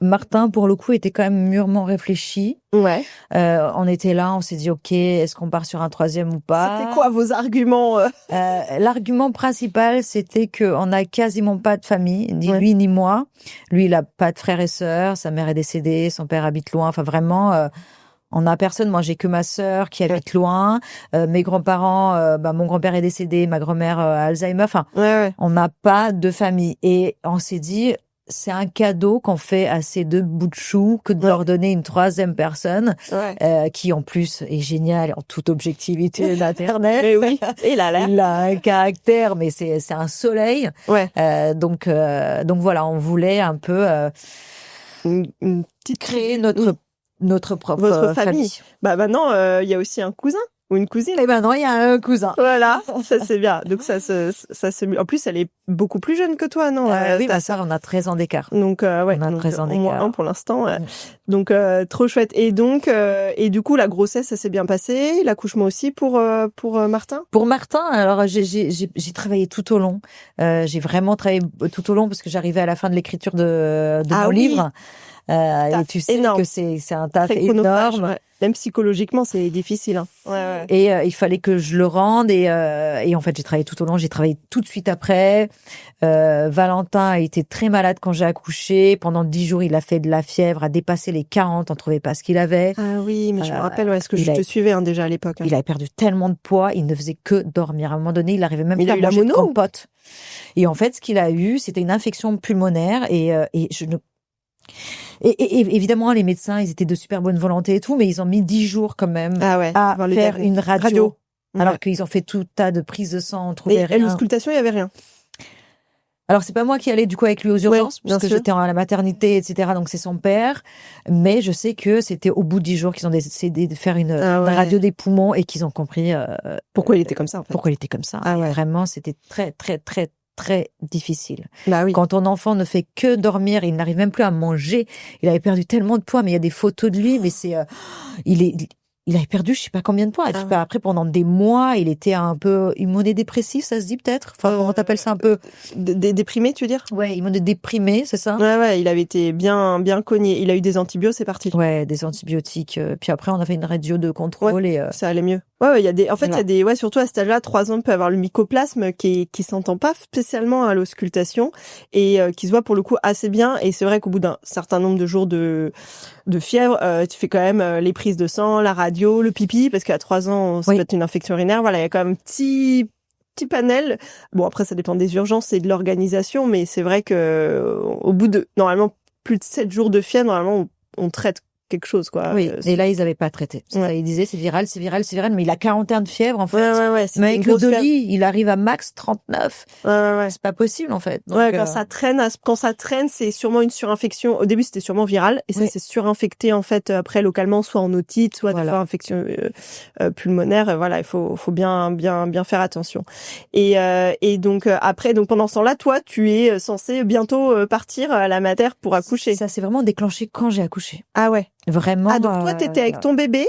Martin, pour le coup, était quand même mûrement réfléchi. Ouais. On était là, on s'est dit, OK, est-ce qu'on part sur un 3e ou pas? C'était quoi vos arguments L'argument principal, c'était qu'on n'a quasiment pas de famille, ni lui ni moi. Lui, il a pas de frères et sœurs, sa mère est décédée, son père habite loin. Enfin, vraiment, on n'a personne. Moi, j'ai que ma sœur qui habite loin. Mes grands-parents, mon grand-père est décédé, ma grand-mère a Alzheimer. Enfin, on n'a pas de famille. Et on s'est dit, c'est un cadeau qu'on fait à ces 2 bouts de chou que de leur donner une 3e personne qui en plus est géniale en toute objectivité maternelle. Mais oui, il a un caractère, mais c'est un soleil. Donc voilà, on voulait un peu une petite créer notre propre famille. Bah maintenant, il y a aussi un cousin. Ou une cousine. Et maintenant, il y a un cousin. Voilà, ça c'est bien. Donc ça se... En plus, elle est beaucoup plus jeune que toi, non? Oui, ma sœur, on a 13 ans d'écart. Donc on a 13 ans d'écart. Moins un pour l'instant. Donc trop chouette. Et donc et du coup, la grossesse, ça s'est bien passé. L'accouchement aussi pour Martin. Pour Martin, alors j'ai travaillé tout au long. J'ai vraiment travaillé tout au long parce que j'arrivais à la fin de l'écriture de mon livre. Et tu sais que c'est un taf énorme. Ouais. Même psychologiquement, c'est difficile. Hein. Et il fallait que je le rende. Et en fait, j'ai travaillé tout au long. J'ai travaillé tout de suite après. Valentin a été très malade quand j'ai accouché. Pendant 10 jours, il a fait de la fièvre, a dépassé les 40. On trouvait pas ce qu'il avait. Ah oui, mais je me rappelle, est-ce que je te suivais déjà à l'époque. Il avait perdu tellement de poids. Il ne faisait que dormir. À un moment donné, il arrivait même pas à manger de compote. Et en fait, ce qu'il a eu, c'était une infection pulmonaire. Et évidemment, les médecins, ils étaient de super bonne volonté et tout, mais ils ont mis 10 jours quand même à faire une radio. Alors qu'ils ont fait tout tas de prises de sang, on trouvait rien. Et l'auscultation, il y avait rien. Alors, c'est pas moi qui allais du coup avec lui aux urgences, parce que j'étais à la maternité, etc. Donc, c'est son père. Mais je sais que c'était au bout de 10 jours qu'ils ont décidé de faire une radio des poumons et qu'ils ont compris pourquoi il était comme ça, en fait. Pourquoi il était comme ça. Vraiment, c'était très, très, très, très difficile. Bah oui. Quand ton enfant ne fait que dormir, il n'arrive même plus à manger. Il avait perdu tellement de poids, mais il y a des photos de lui, mais c'est, il avait perdu je sais pas combien de poids. Et puis après, pendant des mois, il était un peu immunodépressif, ça se dit peut-être. Enfin, comment t'appelles ça un peu? Déprimé, tu veux dire? Ouais, immunodéprimé, c'est ça? Ouais, il avait été bien cogné. Il a eu des antibiotiques, c'est parti. Ouais, des antibiotiques. Puis après, on a fait une radio de contrôle et ça allait mieux. Il y a des, surtout à cet âge-là, 3 ans, on peut avoir le mycoplasme qui s'entend pas spécialement à l'auscultation et qui se voit pour le coup assez bien. Et c'est vrai qu'au bout d'un certain nombre de jours de fièvre, tu fais quand même les prises de sang, la radio, le pipi, parce qu'à 3 ans, ça peut être une infection urinaire. Voilà, il y a quand même un petit panel. Bon, après, ça dépend des urgences et de l'organisation, mais c'est vrai que au bout de, normalement, plus de 7 jours de fièvre, normalement, on traite quelque chose, quoi. Oui, et là, ils avaient pas traité. Ça, ils disaient, c'est viral, mais il a 41 de fièvre, en fait. Mais avec le Dolly, il arrive à max 39. C'est pas possible, en fait. Donc, quand ça traîne, c'est sûrement une surinfection. Au début, c'était sûrement viral, et ça s'est surinfecté, en fait, après, localement, soit en otite, soit des fois infection pulmonaire. Voilà, il faut bien faire attention. Et donc, après, pendant ce temps-là, toi, tu es censé bientôt partir à la mater pour accoucher. Ça s'est vraiment déclenché quand j'ai accouché. Ah ouais. Vraiment. Ah, donc toi, t'étais avec ton bébé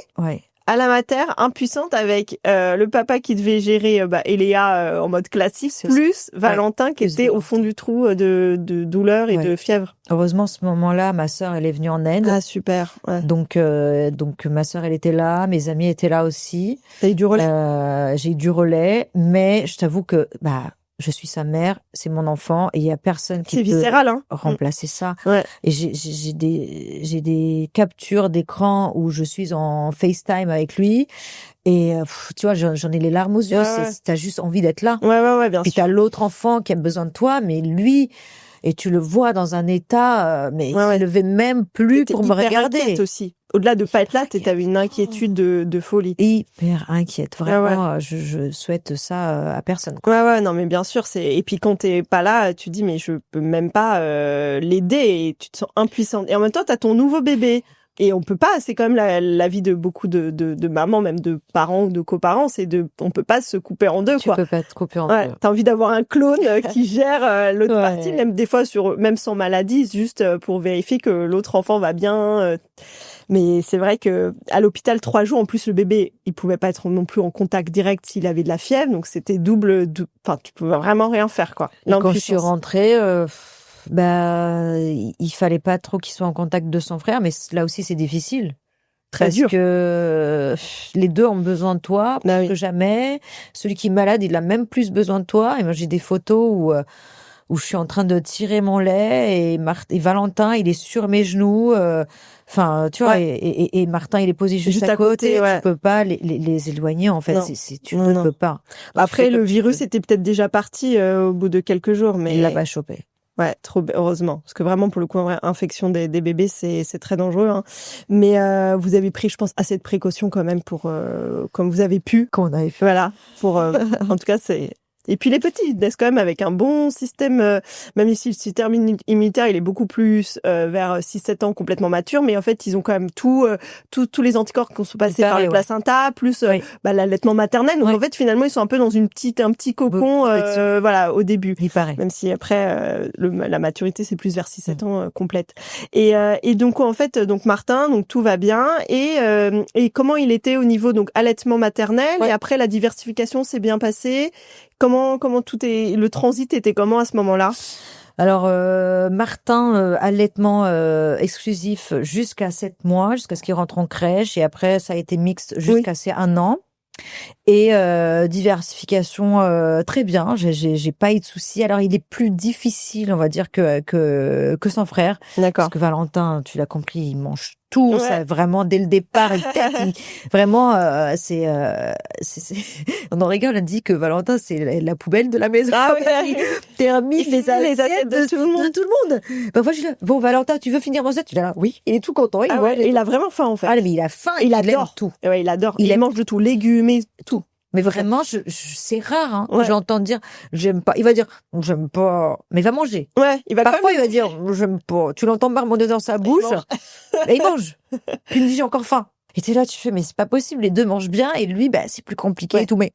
à la mater, impuissante, avec le papa qui devait gérer Eléa en mode classique, plus Valentin qui était au fond du trou de douleur et de fièvre. Heureusement, ce moment-là, ma sœur, elle est venue en aide. Ah, super. Ouais. Donc ma sœur, elle était là, mes amis étaient là aussi. T'as eu du relais? J'ai eu du relais, mais je t'avoue que je suis sa mère, c'est mon enfant, et il y a personne qui C'est peut viscéral, hein. remplacer ça. Ouais. Et j'ai des captures d'écran où je suis en FaceTime avec lui, et tu vois, j'en ai les larmes aux yeux. Ouais. T'as juste envie d'être là. Ouais, bien Puis sûr. t'as l'autre enfant qui a besoin de toi, mais lui, et tu le vois dans un état, mais il ne levait même plus pour me regarder. Inquiète aussi. Au-delà de pas être là, t'avais une inquiétude de folie. Hyper inquiète, vraiment. Je souhaite ça à personne. Ouais, non, mais bien sûr, et puis quand t'es pas là, tu dis mais je peux même pas l'aider, et tu te sens impuissante. Et en même temps, t'as ton nouveau bébé. Et on peut pas, c'est quand même la vie de beaucoup de mamans, même de parents ou de coparents, on peut pas se couper en deux, quoi. Tu peux pas te couper en deux. T'as envie d'avoir un clone qui gère l'autre partie, même des fois même sans maladie, juste pour vérifier que l'autre enfant va bien. Mais c'est vrai que à l'hôpital 3 jours, en plus le bébé, il pouvait pas être non plus en contact direct s'il avait de la fièvre, donc c'était double. Enfin, tu pouvais vraiment rien faire, quoi. Et quand je suis rentrée, il fallait pas trop qu'il soit en contact de son frère, mais là aussi c'est difficile. Très dur. Parce que les deux ont besoin de toi plus que jamais. Celui qui est malade, il a même plus besoin de toi. Et moi, j'ai des photos où je suis en train de tirer mon lait, et Valentin, il est sur mes genoux. Enfin, tu vois, et Martin, il est posé juste à côté. Tu peux pas les éloigner, en fait. Tu ne peux pas. Après, le virus était peut-être déjà parti au bout de quelques jours, mais il l'a pas chopé. Ouais, heureusement. Parce que vraiment, pour le coup, en vrai, infection des bébés, c'est très dangereux, hein. Mais vous avez pris, je pense, assez de précautions quand même comme vous avez pu. Qu'on avait fait. Voilà. En tout cas, c'est... Et puis les petits, ils naissent quand même avec un bon système, même si le système immunitaire, il est beaucoup plus vers 6-7 ans complètement mature, mais en fait, ils ont quand même tous les anticorps qui sont passés par le placenta, plus l'allaitement maternel. Donc en fait, finalement, ils sont un peu dans un petit cocon, voilà, au début. Il paraît. Même si après, la maturité, c'est plus vers 6-7 ans complète. Et donc en fait, donc Martin, donc tout va bien. Et comment il était au niveau donc allaitement maternel, et après la diversification s'est bien passée. Comment le transit était comment à ce moment-là? Alors Martin, allaitement exclusif jusqu'à 7 mois, jusqu'à ce qu'il rentre en crèche, et après ça a été mixte jusqu'à ses 1 an. Et diversification très bien, j'ai pas eu de soucis. Alors il est plus difficile, on va dire, que son frère. D'accord. Parce que Valentin, tu l'as compris, il mange tout, ça vraiment dès le départ. Vraiment, on en rigole, on dit que Valentin c'est la poubelle de la maison. Ah oui, termine les assiettes de tout le monde. Parfois je dis, bon Valentin, tu veux finir mon assiette? Tu dis là, oui, il est tout content. Il a vraiment faim en fait. Ah mais il a faim, il adore tout. Ouais, il adore. Il mange de tout, légumes et tout. Mais vraiment, c'est rare, hein, que j'entends dire, j'aime pas. Il va dire, j'aime pas, mais il va manger. Ouais, Parfois, il va dire, j'aime pas. Tu l'entends marmonner dans sa bouche, et il mange. Puis il me dit, j'ai encore faim. Et t'es là, tu fais, mais c'est pas possible, les deux mangent bien, et lui, c'est plus compliqué et tout, mais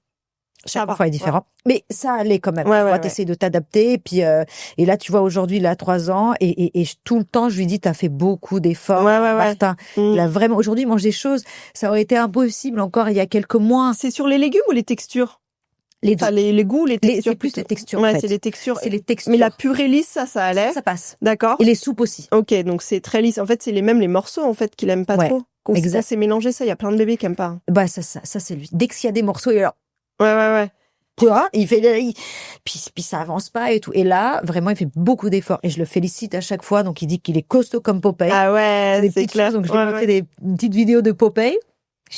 chaque fois est différent. Mais ça allait quand même. T'essayes de t'adapter, et puis, et là, tu vois, aujourd'hui, il a 3 ans, et tout le temps, je lui dis, t'as fait beaucoup d'efforts, Martin. Il a vraiment, aujourd'hui, il mange des choses, ça aurait été impossible encore il y a quelques mois. C'est sur les légumes ou les textures? Les deux. Enfin, les goûts, les textures. C'est plus les textures. Ouais, en fait. c'est les textures. C'est les textures. Mais la purée lisse, ça allait. Ça passe. D'accord. Et les soupes aussi. Ok, donc c'est très lisse. En fait, c'est même les morceaux, en fait, qu'il aime pas trop. Quand c'est mélangé, ça, il y a plein de bébés qui aiment pas. Ça, c'est lui. Dès qu'il y a des morceaux, il est là. Ouais. Tu vois, il fait, puis ça avance pas et tout. Et là, vraiment, il fait beaucoup d'efforts. Et je le félicite à chaque fois. Donc, il dit qu'il est costaud comme Popeye. Ah ouais, c'est clair. Donc, je lui ai montré des petites vidéos de Popeye.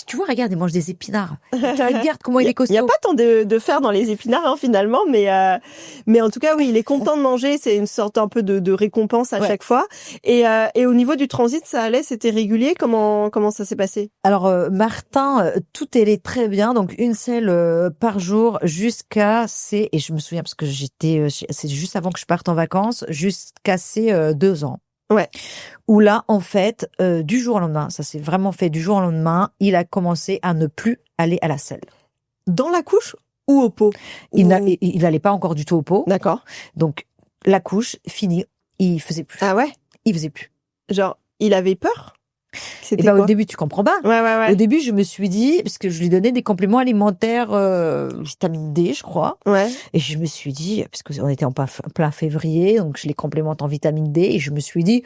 Tu vois, regarde, il mange des épinards. Regarde comment il est costaud. Il n'y a pas tant de fer dans les épinards, hein, finalement, mais en tout cas, oui, il est content de manger. C'est une sorte un peu de récompense à chaque fois. Et au niveau du transit, ça allait, c'était régulier. Comment ça s'est passé? Alors, Martin, tout allait très bien. Donc, une selle par jour jusqu'à et je me souviens parce que c'est juste avant que je parte en vacances, jusqu'à ses 2 ans. Ouais. Où là, en fait, du jour au lendemain, ça s'est vraiment fait du jour au lendemain, il a commencé à ne plus aller à la selle. Dans la couche ou au pot? Il n'allait pas encore du tout au pot. D'accord. Donc, la couche, fini, il faisait plus. Ah ouais? Il faisait plus. Genre, il avait peur? Au début, tu comprends pas. Ouais. Au début, je me suis dit, parce que je lui donnais des compléments alimentaires, vitamine D, je crois. Ouais. Et je me suis dit, parce qu'on était en plein février, donc je les complémente en vitamine D, et je me suis dit,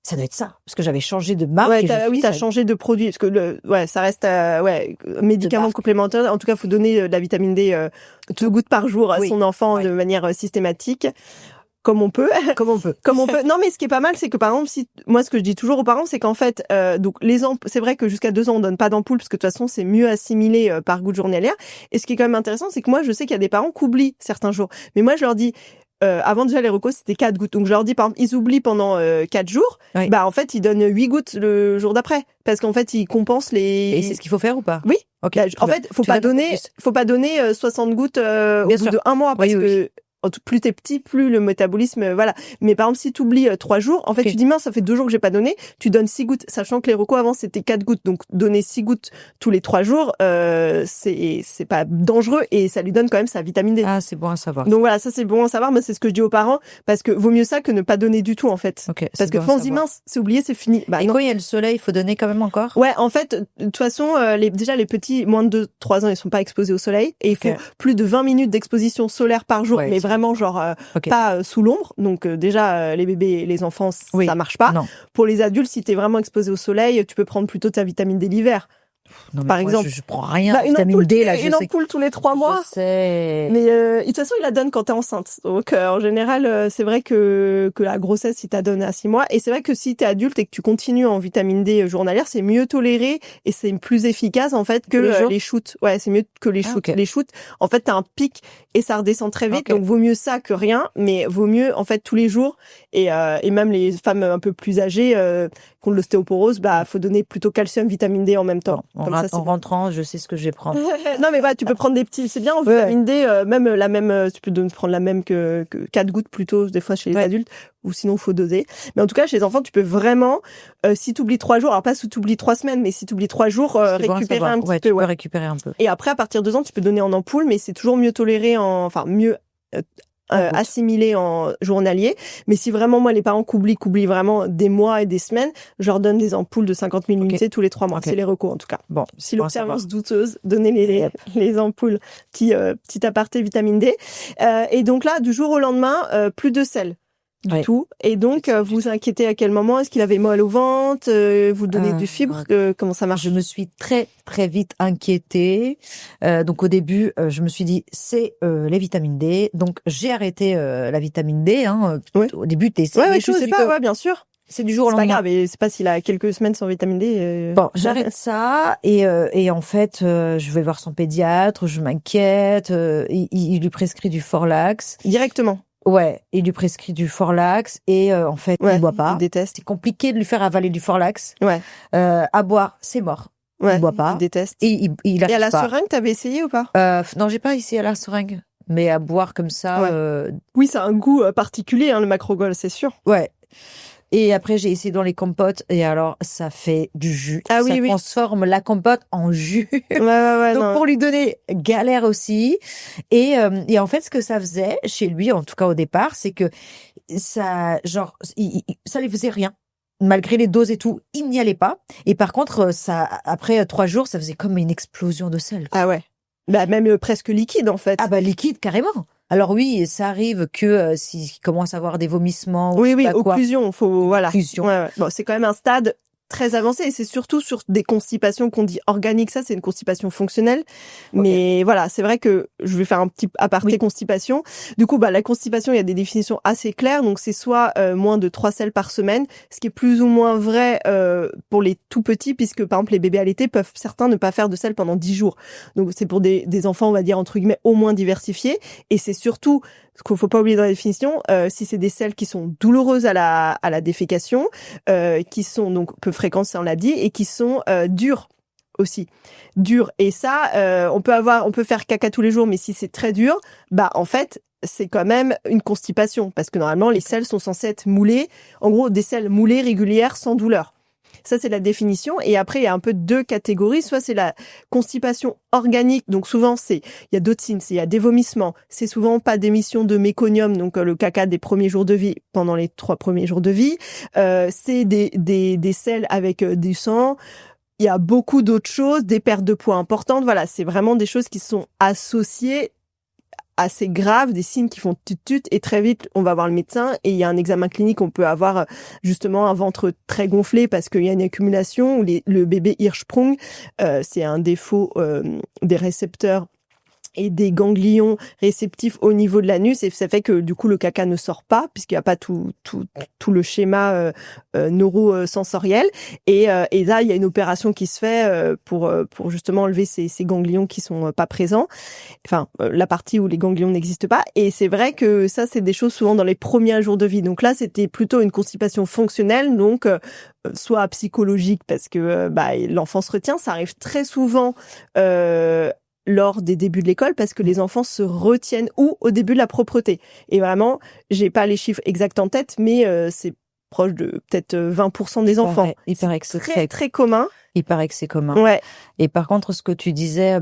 ça doit être ça, parce que j'avais changé de marque. Ouais, t'as changé de produit, parce que ça reste, médicament complémentaire. En tout cas, faut donner de la vitamine D 2 gouttes par jour à son enfant de manière systématique. Comme on peut. Non, mais ce qui est pas mal, c'est que par exemple, moi, ce que je dis toujours aux parents, c'est qu'en fait, donc c'est vrai que jusqu'à 2 ans, on donne pas d'ampoule, parce que de toute façon, c'est mieux assimilé par goutte journalière. Et ce qui est quand même intéressant, c'est que moi, je sais qu'il y a des parents qui oublient certains jours. Mais moi, je leur dis, avant déjà les recos, c'était 4 gouttes. Donc je leur dis, par exemple, ils oublient pendant 4 jours. Oui. Bah en fait, ils donnent 8 gouttes le jour d'après, parce qu'en fait, ils compensent les. Et c'est ce qu'il faut faire ou pas? Oui. Okay. En fait, faut pas donner 60 gouttes au bout de 1 mois, parce que plus t'es petit, plus le métabolisme, voilà. Mais par exemple, si tu oublies 3 jours, en fait, tu dis, mince, ça fait 2 jours que j'ai pas donné, tu donnes 6 gouttes, sachant que les recos avant, c'était 4 gouttes. Donc, donner 6 gouttes tous les 3 jours, c'est pas dangereux et ça lui donne quand même sa vitamine D. Ah, c'est bon à savoir. Donc voilà, ça c'est bon à savoir, mais c'est ce que je dis aux parents, parce que vaut mieux ça que ne pas donner du tout, en fait. Parce que quand on se dit, mince, c'est oublié, c'est fini. Bah, et non. Quand il y a le soleil, il faut donner quand même encore? Ouais, en fait, de toute façon, déjà, les petits, moins de 2-3 ans, ils sont pas exposés au soleil. Et il faut plus de 20 minutes d'exposition solaire par jour, mais vraiment, genre, pas sous l'ombre. Donc déjà, les bébés et les enfants, ça marche pas. Non. Pour les adultes, si t'es vraiment exposé au soleil, tu peux prendre plutôt ta vitamine D l'hiver. Non, mais par exemple, je prends rien. Vitamine D, là, une ampoule tous les 3 mois. Je sais. Mais de toute façon, il la donne quand t'es enceinte. Donc en général, c'est vrai que la grossesse, il t'a donné à 6 mois. Et c'est vrai que si t'es adulte et que tu continues en vitamine D journalière, c'est mieux toléré et c'est plus efficace en fait que les shoots. Ouais, c'est mieux que les shoots. Les shoots, en fait, t'as un pic et ça redescend très vite. Donc vaut mieux ça que rien, mais vaut mieux en fait tous les jours. Et même les femmes un peu plus âgées qui ont de l'ostéoporose, bah faut donner plutôt calcium, vitamine D en même temps. En rentrant, je sais ce que je vais prendre. Non, mais tu peux prendre des petits, c'est bien, en vitamine D, même tu peux prendre la même que 4 gouttes plutôt, des fois chez les adultes, ou sinon faut doser. Mais en tout cas, chez les enfants, tu peux vraiment, si tu oublies 3 jours, alors pas si tu oublies 3 semaines, mais si tu oublies 3 jours, récupérer un petit peu. Tu peux récupérer un peu. Et après, à partir de 2 ans, tu peux donner en ampoule, mais c'est toujours mieux toléré mieux assimilé en journalier. Mais si vraiment, moi, les parents qui oublient vraiment des mois et des semaines, je leur donne des ampoules de 50 000 unités tous les 3 mois. C'est les recos, en tout cas. Bon. Si l'observance douteuse, donnez les ampoules. Petit aparté vitamine D. Et donc là, du jour au lendemain, plus de sel. Du tout. Et donc, vous inquiétez à quel moment? Est-ce qu'il avait mal au ventre? Vous donnez du fibre? Comment ça marche? Je me suis très, très vite inquiétée. Donc, au début, je me suis dit, c'est les vitamines D. Donc, j'ai arrêté la vitamine D. Au début, t'essaies des choses. Je sais pas, bien sûr. C'est du jour au lendemain. C'est pas grave, et c'est pas s'il a quelques semaines sans vitamine D. Bon, j'arrête ça, et en fait, je vais voir son pédiatre, je m'inquiète, il lui prescrit du Forlax. Directement? Ouais, il lui prescrit du Forlax et en fait, il boit pas. Il déteste. C'est compliqué de lui faire avaler du Forlax. Ouais. À boire, c'est mort. Ouais. Il boit pas. Il déteste. Et il à la seringue, t'avais essayé ou pas? Non, j'ai pas essayé à la seringue, mais à boire comme ça. Oui, ça a un goût particulier, le Macrogol, c'est sûr. Ouais. Et après, j'ai essayé dans les compotes, et alors, ça fait du jus. Ça transforme la compote en jus. Ouais, donc, pour lui donner, galère aussi. Et en fait, ce que ça faisait, chez lui, en tout cas au départ, c'est que ça, ça lui faisait rien. Malgré les doses et tout, il n'y allait pas. Et par contre, après 3 jours, ça faisait comme une explosion de sel. Ah ouais. Bah, même presque liquide, en fait. Ah bah, liquide, carrément. Alors oui, ça arrive que s'il commence à avoir des vomissements. Oui, occlusion, Occlusion. Ouais. Bon, c'est quand même un stade très avancé et c'est surtout sur des constipations qu'on dit organiques. Ça, c'est une constipation fonctionnelle. Mais voilà, c'est vrai que je vais faire un petit aparté constipation. Du coup, la constipation, il y a des définitions assez claires. Donc, c'est soit moins de 3 selles par semaine, ce qui est plus ou moins vrai pour les tout petits, puisque par exemple, les bébés allaités peuvent certains ne pas faire de sel pendant 10 jours. Donc, c'est pour des enfants, on va dire, entre guillemets, au moins diversifiés. Et c'est surtout, ce qu'il faut pas oublier dans la définition, si c'est des selles qui sont douloureuses à la défécation, qui sont donc peu fréquentes, ça on l'a dit, et qui sont dures aussi. Dures. Et ça, on peut faire caca tous les jours, mais si c'est très dur, en fait, c'est quand même une constipation, parce que normalement, les selles sont censées être moulées, en gros, des selles moulées régulières sans douleur. Ça, c'est la définition. Et après, il y a un peu 2 catégories. Soit c'est la constipation organique. Donc, souvent, il y a d'autres signes. Il y a des vomissements. C'est souvent pas d'émission de méconium, donc le caca des premiers jours de vie, pendant les 3 premiers jours de vie. C'est des selles avec du sang. Il y a beaucoup d'autres choses, des pertes de poids importantes. Voilà, c'est vraiment des choses qui sont associées assez graves, des signes qui font tut-tut, et très vite, on va voir le médecin, et il y a un examen clinique, on peut avoir justement un ventre très gonflé parce qu'il y a une accumulation, ou le bébé Hirschsprung, c'est un défaut des récepteurs et des ganglions réceptifs au niveau de l'anus, et ça fait que du coup le caca ne sort pas puisqu'il n'y a pas tout le schéma neurosensoriel, et là il y a une opération qui se fait pour justement enlever ces ganglions qui sont pas présents, enfin la partie où les ganglions n'existent pas, et c'est vrai que ça c'est des choses souvent dans les premiers jours de vie. Donc là c'était plutôt une constipation fonctionnelle, donc soit psychologique parce que l'enfant se retient, ça arrive très souvent lors des débuts de l'école parce que les enfants se retiennent, ou au début de la propreté. Et vraiment, j'ai pas les chiffres exacts en tête, mais c'est proche de peut-être 20% des enfants. Il paraît que c'est très très commun. Il paraît que c'est commun. Ouais. Et par contre, ce que tu disais,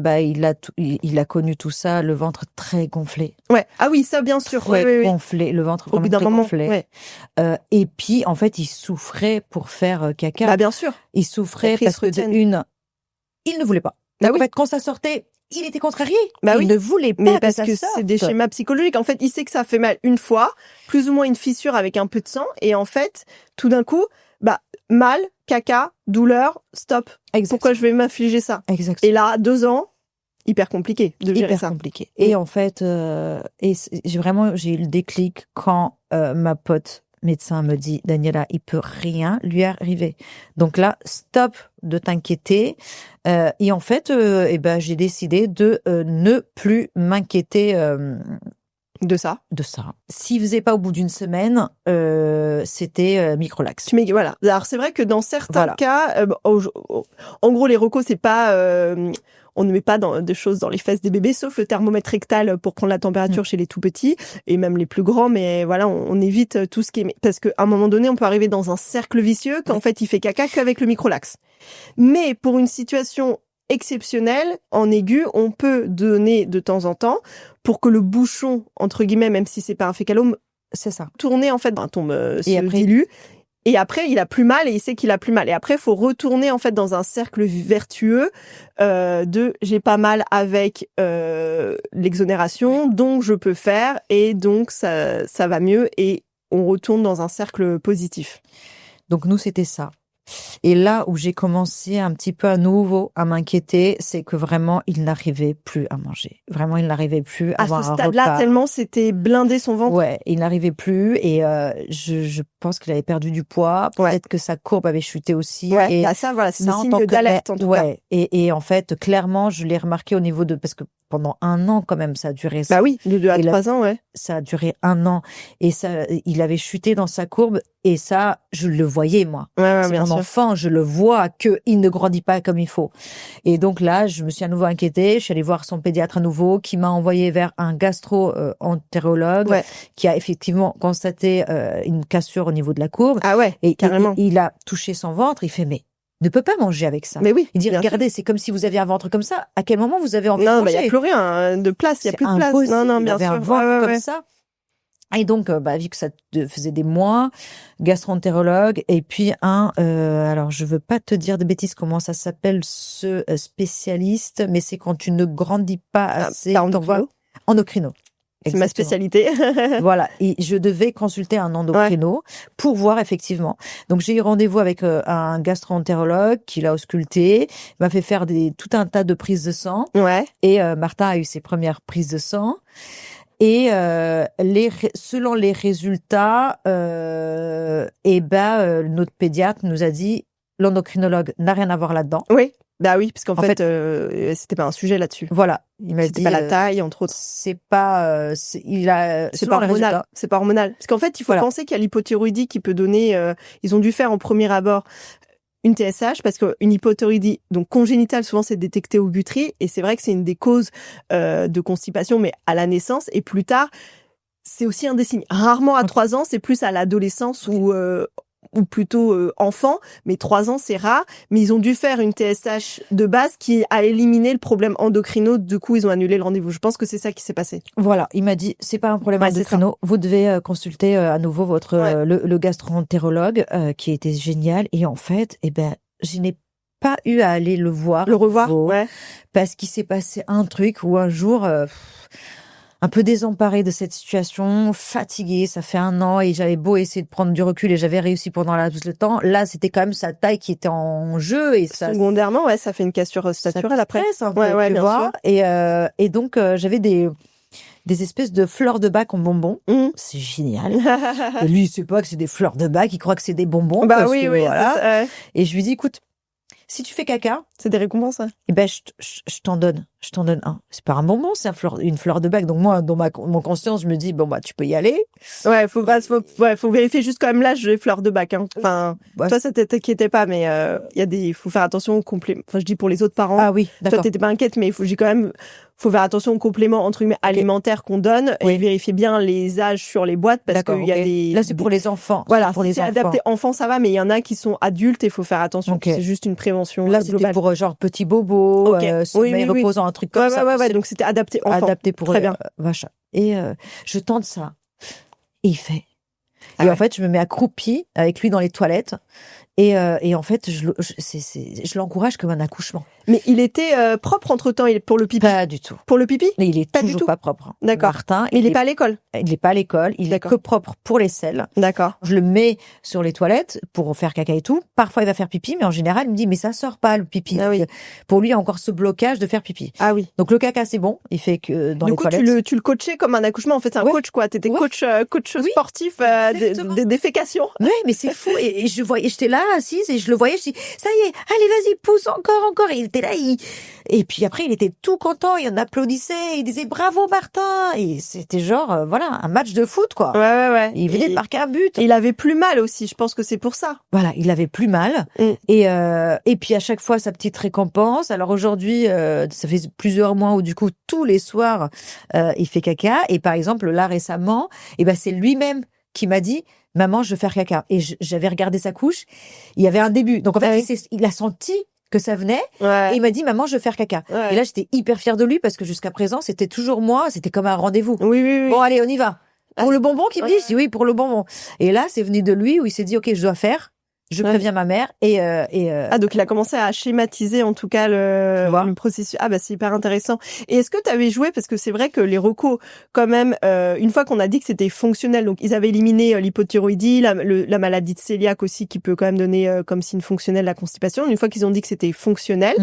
il a connu tout ça, le ventre très gonflé. Ouais. Ah oui, ça bien sûr. Très gonflé, le ventre vraiment très gonflé. Ouais. Et puis, en fait, il souffrait pour faire caca. Bah bien sûr. Il souffrait parce que il ne voulait pas. Bah en oui. fait, quand ça sortait, il était contrarié. Il ne voulait pas. Mais parce que c'est des schémas psychologiques. En fait, il sait que ça fait mal une fois, plus ou moins une fissure avec un peu de sang, et en fait, tout d'un coup, mal, caca, douleur, stop. Exactement. Pourquoi je vais m'infliger ça? Exactement. Et là, 2 ans, hyper compliqué de gérer ça. Compliqué. Et en fait, j'ai eu le déclic quand ma pote médecin me dit, Daniela, il peut rien lui arriver. Donc là, stop de t'inquiéter. Et en fait, j'ai décidé de ne plus m'inquiéter de ça. S'il faisait pas au bout d'une semaine, c'était microlax. Mais voilà. Alors c'est vrai que dans certains cas, en gros les recos, c'est pas on ne met pas de choses dans les fesses des bébés, sauf le thermomètre rectal pour prendre la température chez les tout petits et même les plus grands. Mais voilà, on évite tout ce qui est, parce qu'à un moment donné, on peut arriver dans un cercle vicieux qu'en fait, il fait caca qu'avec le microlax. Mais pour une situation exceptionnelle, en aigu, on peut donner de temps en temps pour que le bouchon, entre guillemets, même si c'est pas un fécalome, c'est ça, tourner en fait, tombe se dilue. Et après, il a plus mal et il sait qu'il a plus mal. Et après, il faut retourner en fait dans un cercle vertueux de j'ai pas mal avec l'exonération, donc je peux faire, et donc ça va mieux, et on retourne dans un cercle positif. Donc nous, c'était ça. Et là où j'ai commencé un petit peu à nouveau à m'inquiéter, c'est que vraiment, il n'arrivait plus à manger. Vraiment, il n'arrivait plus à avoir un repas. À ce stade-là, tellement c'était blindé son ventre. Ouais, il n'arrivait plus, et je pense qu'il avait perdu du poids. Peut-être que sa courbe avait chuté aussi. Ouais, et ça, voilà, c'est des signes d'alerte en tout cas. Et en fait, clairement, je l'ai remarqué au niveau parce que pendant 1 an quand même, ça a duré. Bah oui, de 2 à 3 ans, ouais. Ça a duré 1 an, et ça, il avait chuté dans sa courbe, et ça, je le voyais moi. Ouais, c'est mon enfant, je le vois que il ne grandit pas comme il faut. Et donc là, je me suis à nouveau inquiétée. Je suis allée voir son pédiatre à nouveau, qui m'a envoyé vers un gastro-entérologue, qui a effectivement constaté une cassure au niveau de la courbe. Ah ouais, et carrément. Il a touché son ventre. Il fait ne peut pas manger avec ça. Mais oui. Il dit, regardez, c'est comme si vous aviez un ventre comme ça. À quel moment vous avez envie de manger? Non, il n'y a plus rien de place, il n'y a plus de place. Non, bien sûr. Un ventre comme ça. Et donc, vu que ça faisait des mois, gastro-entérologue, et puis alors je veux pas te dire de bêtises comment ça s'appelle, ce spécialiste, mais c'est quand tu ne grandis pas assez. Endocrino. C'est ma spécialité. Voilà. Et je devais consulter un endocrino pour voir effectivement. Donc, j'ai eu rendez-vous avec un gastro-entérologue qui l'a ausculté, m'a fait faire tout un tas de prises de sang. Ouais. Et Martin a eu ses premières prises de sang. Et selon les résultats, notre pédiatre nous a dit, l'endocrinologue n'a rien à voir là-dedans. Oui. Bah oui, parce qu'en fait c'était pas un sujet là-dessus. Voilà, il m'a dit. C'était pas la taille, entre autres. C'est pas, c'est pas hormonal. C'est pas hormonal. Parce qu'en fait, il faut penser qu'il y a l'hypothyroïdie qui peut donner. Ils ont dû faire en premier abord une TSH, parce qu'une hypothyroïdie donc congénitale, souvent c'est détecté au Guthrie, et c'est vrai que c'est une des causes de constipation, mais à la naissance, et plus tard, c'est aussi un des signes. Rarement à 3 ans, c'est plus à l'adolescence ou plutôt enfant, mais 3 ans c'est rare, mais ils ont dû faire une TSH de base qui a éliminé le problème endocrino, du coup ils ont annulé le rendez-vous. Je pense que c'est ça qui s'est passé. Voilà, il m'a dit, c'est pas un problème endocrino, vous devez consulter à nouveau votre le gastro-entérologue, qui était génial, et en fait, je n'ai pas eu à aller le revoir, ouais, parce qu'il s'est passé un truc où un jour un peu désemparée de cette situation, fatiguée. Ça fait 1 an et j'avais beau essayer de prendre du recul et j'avais réussi pendant le temps. Là, c'était quand même sa taille qui était en jeu et ça. Secondairement, ouais, ça fait une cassure staturelle après. Un peu, tu bien vois. sûr. Et donc, j'avais des espèces de fleurs de bac en bonbons. C'est génial. Et lui, il sait pas que c'est des fleurs de bac, il croit que c'est des bonbons. Bah parce oui, que, oui, voilà. c'est ça, ouais. Et je lui dis, écoute, si tu fais caca, c'est des récompenses, ouais. eh ben, je t'en donne. Je t'en donne un. C'est pas un bonbon, c'est une fleur de bac. Donc moi, dans mon conscience, je me dis, bon, bah, tu peux y aller. Ouais, faut vérifier juste quand même l'âge des fleurs de bac, hein. Enfin, toi, ça t'inquiétait pas, mais, faut faire attention aux compléments. Enfin, je dis pour les autres parents. Ah oui, d'accord. Toi, t'étais pas inquiète, mais faut faire attention aux compléments, entre guillemets, alimentaires qu'on donne et vérifier bien les âges sur les boîtes parce qu'il y a des... Là, c'est pour les enfants. Voilà. Pour les c'est enfants. adapté enfants, ça va, mais il y en a qui sont adultes et il faut faire attention. C'est juste une prévention. Là, c'était pour genre petit bobo, sommeil reposant, un truc comme ça. Ouais, donc c'était adapté enfant. Adapté pour très bien. Machin. Et je tente ça. Et il fait. Et en fait, je me mets accroupie avec lui dans les toilettes. Et en fait, je l'encourage comme un accouchement. Mais il était propre entre-temps pour le pipi? Pas du tout. Pour le pipi? Mais il est toujours pas propre. D'accord. Martin, mais il est pas à l'école? Il est pas à l'école. Il est que propre pour les selles. D'accord. Je le mets sur les toilettes pour faire caca et tout. Parfois, il va faire pipi, mais en général, il me dit, mais ça sort pas, le pipi. Ah oui. Pour lui, il y a encore ce blocage de faire pipi. Ah oui. Donc, le caca, c'est bon. Il fait que dans les toilettes. Du coup, tu le coachais comme un accouchement. En fait, c'est un coach, quoi. T'étais coach sportif des défécations. Ouais, mais c'est fou. Et j'étais là, assise, et je le voyais, je dis, ça y est, allez, vas-y, pousse encore. Et il était là, et puis après, il était tout content, il en applaudissait, il disait bravo Martin. Et c'était genre, voilà, un match de foot, quoi. Ouais. Il venait de marquer un but. Et il avait plus mal aussi, je pense que c'est pour ça. Voilà, il avait plus mal. Et puis à chaque fois, sa petite récompense. Alors aujourd'hui, ça fait plusieurs mois où du coup, tous les soirs, il fait caca. Et par exemple, là récemment, c'est lui-même qui m'a dit, maman, je veux faire caca. Et j'avais regardé sa couche. Il y avait un début. Donc en fait, il a senti que ça venait. Et il m'a dit, maman, je veux faire caca. Et là, j'étais hyper fière de lui parce que jusqu'à présent, c'était toujours moi. C'était comme un rendez-vous. Oui. Bon, allez, on y va. Pour le bonbon qu'il me dit? Je dis oui, pour le bonbon. Et là, c'est venu de lui où il s'est dit, OK, je dois faire. Je préviens ma mère Ah, donc il a commencé à schématiser en tout cas le processus. Ah, c'est hyper intéressant. Et est-ce que tu avais joué, parce que c'est vrai que les recos, quand même, une fois qu'on a dit que c'était fonctionnel, donc ils avaient éliminé l'hypothyroïdie, la maladie de cœliaque aussi qui peut quand même donner comme signe fonctionnel la constipation. Une fois qu'ils ont dit que c'était fonctionnel,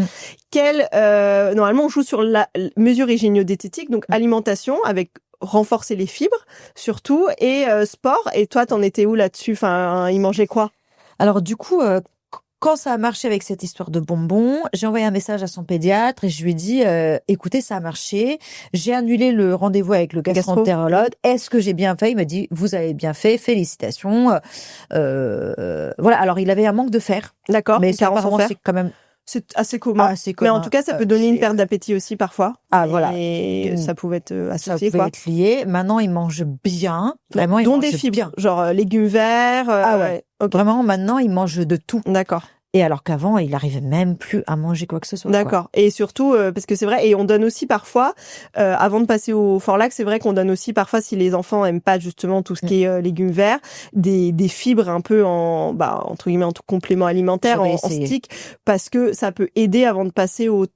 normalement on joue sur la mesure hygiéno-diététique, donc alimentation avec renforcer les fibres surtout et sport. Et toi, t'en étais où là-dessus? Enfin, il mangeait quoi? Alors du coup, quand ça a marché avec cette histoire de bonbons, j'ai envoyé un message à son pédiatre et je lui ai dit, écoutez, ça a marché. J'ai annulé le rendez-vous avec le gastroentérologue. Est-ce que j'ai bien fait? Il m'a dit, vous avez bien fait, félicitations. Voilà. Alors il avait un manque de fer. D'accord. Mais ça, apparemment, c'est quand même... C'est assez commun. Mais en tout cas, ça peut donner une perte d'appétit aussi parfois. Ah, voilà. Et ça pouvait être associé, ça pouvait être lié. Maintenant, il mange bien. Vraiment, il mange des fibres, bien. genre légumes verts. Okay. Vraiment, maintenant, il mange de tout. D'accord. Et alors qu'avant, il arrivait même plus à manger quoi que ce soit. D'accord. Et surtout, parce que c'est vrai, et on donne aussi parfois, avant de passer au Forlax, c'est vrai qu'on donne aussi parfois, si les enfants aiment pas justement tout ce qui est légumes verts, des fibres un peu entre guillemets, en complément alimentaire, en stick, parce que ça peut aider avant de passer au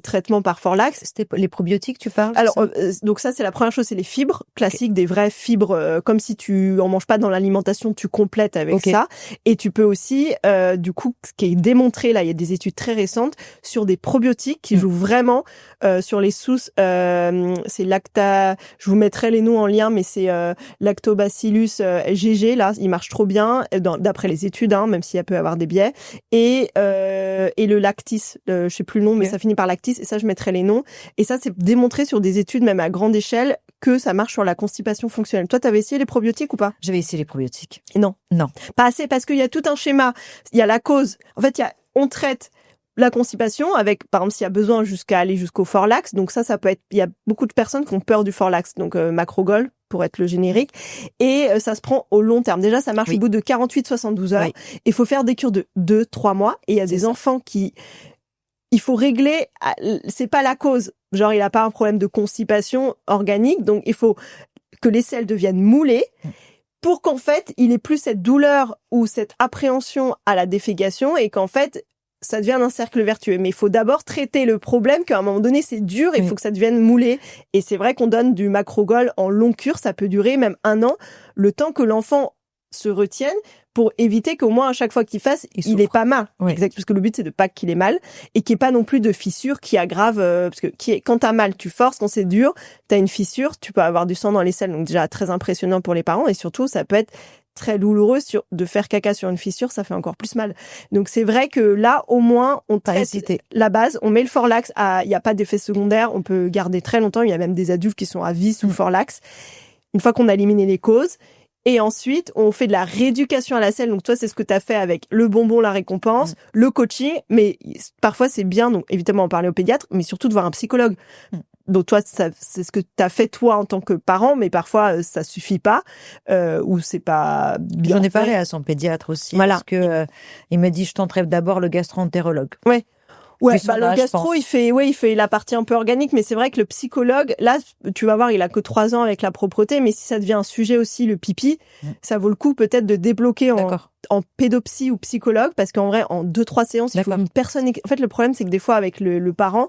traitement par Forlax. C'était les probiotiques, tu parles? Alors, donc ça, c'est la première chose, c'est les fibres classiques, des vraies fibres, comme si tu en manges pas dans l'alimentation, tu complètes avec ça. Et tu peux aussi, du coup, ce qui est démontré, là, il y a des études très récentes sur des probiotiques qui jouent vraiment sur les sources. C'est je vous mettrai les noms en lien, mais c'est Lactobacillus GG, là, il marche trop bien, d'après les études, même s'il peut y avoir des biais. Et le Lactis, je sais plus le nom, mais ça finit par Lactis, et ça je mettrai les noms, et ça c'est démontré sur des études même à grande échelle que ça marche sur la constipation fonctionnelle. Toi, t'avais essayé les probiotiques ou pas? J'avais essayé les probiotiques. Non. Pas assez, parce qu'il y a tout un schéma, il y a la cause, en fait on traite la constipation avec, par exemple, s'il y a besoin aller jusqu'au Forlax, donc ça peut être, il y a beaucoup de personnes qui ont peur du Forlax, donc Macrogol pour être le générique, et ça se prend au long terme. Déjà, ça marche au bout de 48-72 heures. Il faut faire des cures de 2-3 mois, et il y a des enfants il faut régler, c'est pas la cause. Genre, il a pas un problème de constipation organique, donc il faut que les selles deviennent moulées pour qu'en fait, il ait plus cette douleur ou cette appréhension à la défécation et qu'en fait, ça devient un cercle vertueux. Mais il faut d'abord traiter le problème qu'à un moment donné, c'est dur et il faut que ça devienne moulé. Et c'est vrai qu'on donne du Macrogol en longue cure. Ça peut durer même 1 an, le temps que l'enfant se retienne pour éviter qu'au moins à chaque fois qu'il fasse, il est pas mal. Exact. Parce que le but, c'est de pas qu'il ait mal et qu'il n'y ait pas non plus de fissure qui aggrave, parce que quand t'as mal, tu forces, quand c'est dur, t'as une fissure, tu peux avoir du sang dans les selles. Donc déjà, très impressionnant pour les parents et surtout, ça peut être très douloureux de faire caca sur une fissure, ça fait encore plus mal. Donc c'est vrai que là, au moins, on traite la base, on met le Forlax, il n'y a pas d'effet secondaire, on peut garder très longtemps, il y a même des adultes qui sont à vie sous Forlax. Une fois qu'on a éliminé les causes, et ensuite, on fait de la rééducation à la selle. Donc toi, c'est ce que tu as fait avec le bonbon, la récompense, le coaching, mais parfois c'est bien, donc évidemment en parler au pédiatre, mais surtout de voir un psychologue. Donc toi, c'est ce que tu as fait toi en tant que parent, mais parfois ça suffit pas ou c'est pas bien. J'en ai parlé à son pédiatre aussi, parce que il m'a dit je tenterai d'abord le gastro-entérologue. Ouais, le gastro, il fait la partie un peu organique, mais c'est vrai que le psychologue, là, tu vas voir, il a que 3 ans avec la propreté, mais si ça devient un sujet aussi, le pipi, ça vaut le coup peut-être de débloquer en pédopsie ou psychologue, parce qu'en vrai, en 2-3 séances, il faut une personne. En fait, le problème, c'est que des fois, avec le parent,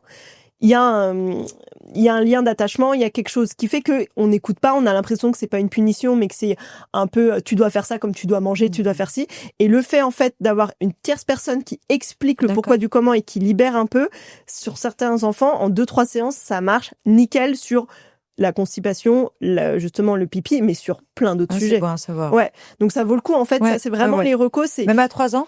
il y a un lien d'attachement, il y a quelque chose qui fait que on n'écoute pas, on a l'impression que c'est pas une punition, mais que c'est un peu tu dois faire ça comme tu dois manger, tu dois faire ci. Et le fait en fait d'avoir une tierce personne qui explique le pourquoi du comment et qui libère un peu, sur certains enfants, en 2-3 séances, ça marche nickel sur la constipation, justement le pipi, mais sur plein d'autres sujets. C'est bon à savoir. Ouais, donc ça vaut le coup en fait, ça, c'est vraiment les recos. C'est... Même à 3 ans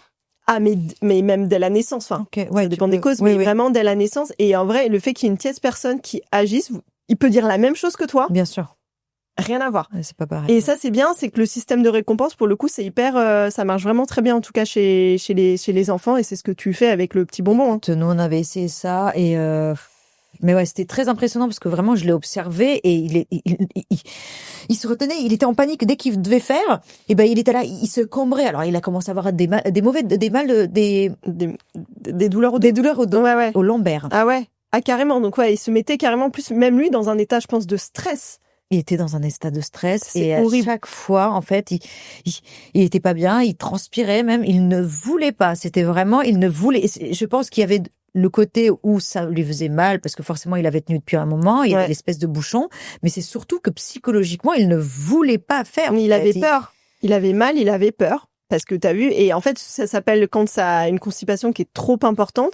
mais même dès la naissance, enfin, ça dépend des causes, mais vraiment dès la naissance. Et en vrai, le fait qu'il y ait une tierce personne qui agisse, il peut dire la même chose que toi. Bien sûr. Rien à voir. C'est pas pareil. Et ça, c'est bien, c'est que le système de récompense, pour le coup, c'est hyper, ça marche vraiment très bien, en tout cas, chez les enfants, et c'est ce que tu fais avec le petit bonbon. Hein. Nous, on avait essayé ça, et mais ouais, c'était très impressionnant parce que vraiment, je l'ai observé et il se retenait, il était en panique dès qu'il devait faire. Et ben, il était là, il se cambrait. Alors, il a commencé à avoir des douleurs au dos, au lombaire. Ah ouais, carrément. Donc ouais, il se mettait carrément plus, même lui, dans un état, je pense, de stress. Il était dans un état de stress c'est horrible. À chaque fois, en fait, il était pas bien, il transpirait même, il ne voulait pas. C'était vraiment, il ne voulait. Je pense qu'il y avait le côté où ça lui faisait mal parce que forcément il avait tenu depuis un moment, il y avait l'espèce de bouchon, mais c'est surtout que psychologiquement il ne voulait pas faire. Il avait peur, il avait mal, il avait peur parce que t'as vu, et en fait ça s'appelle quand ça a une constipation qui est trop importante.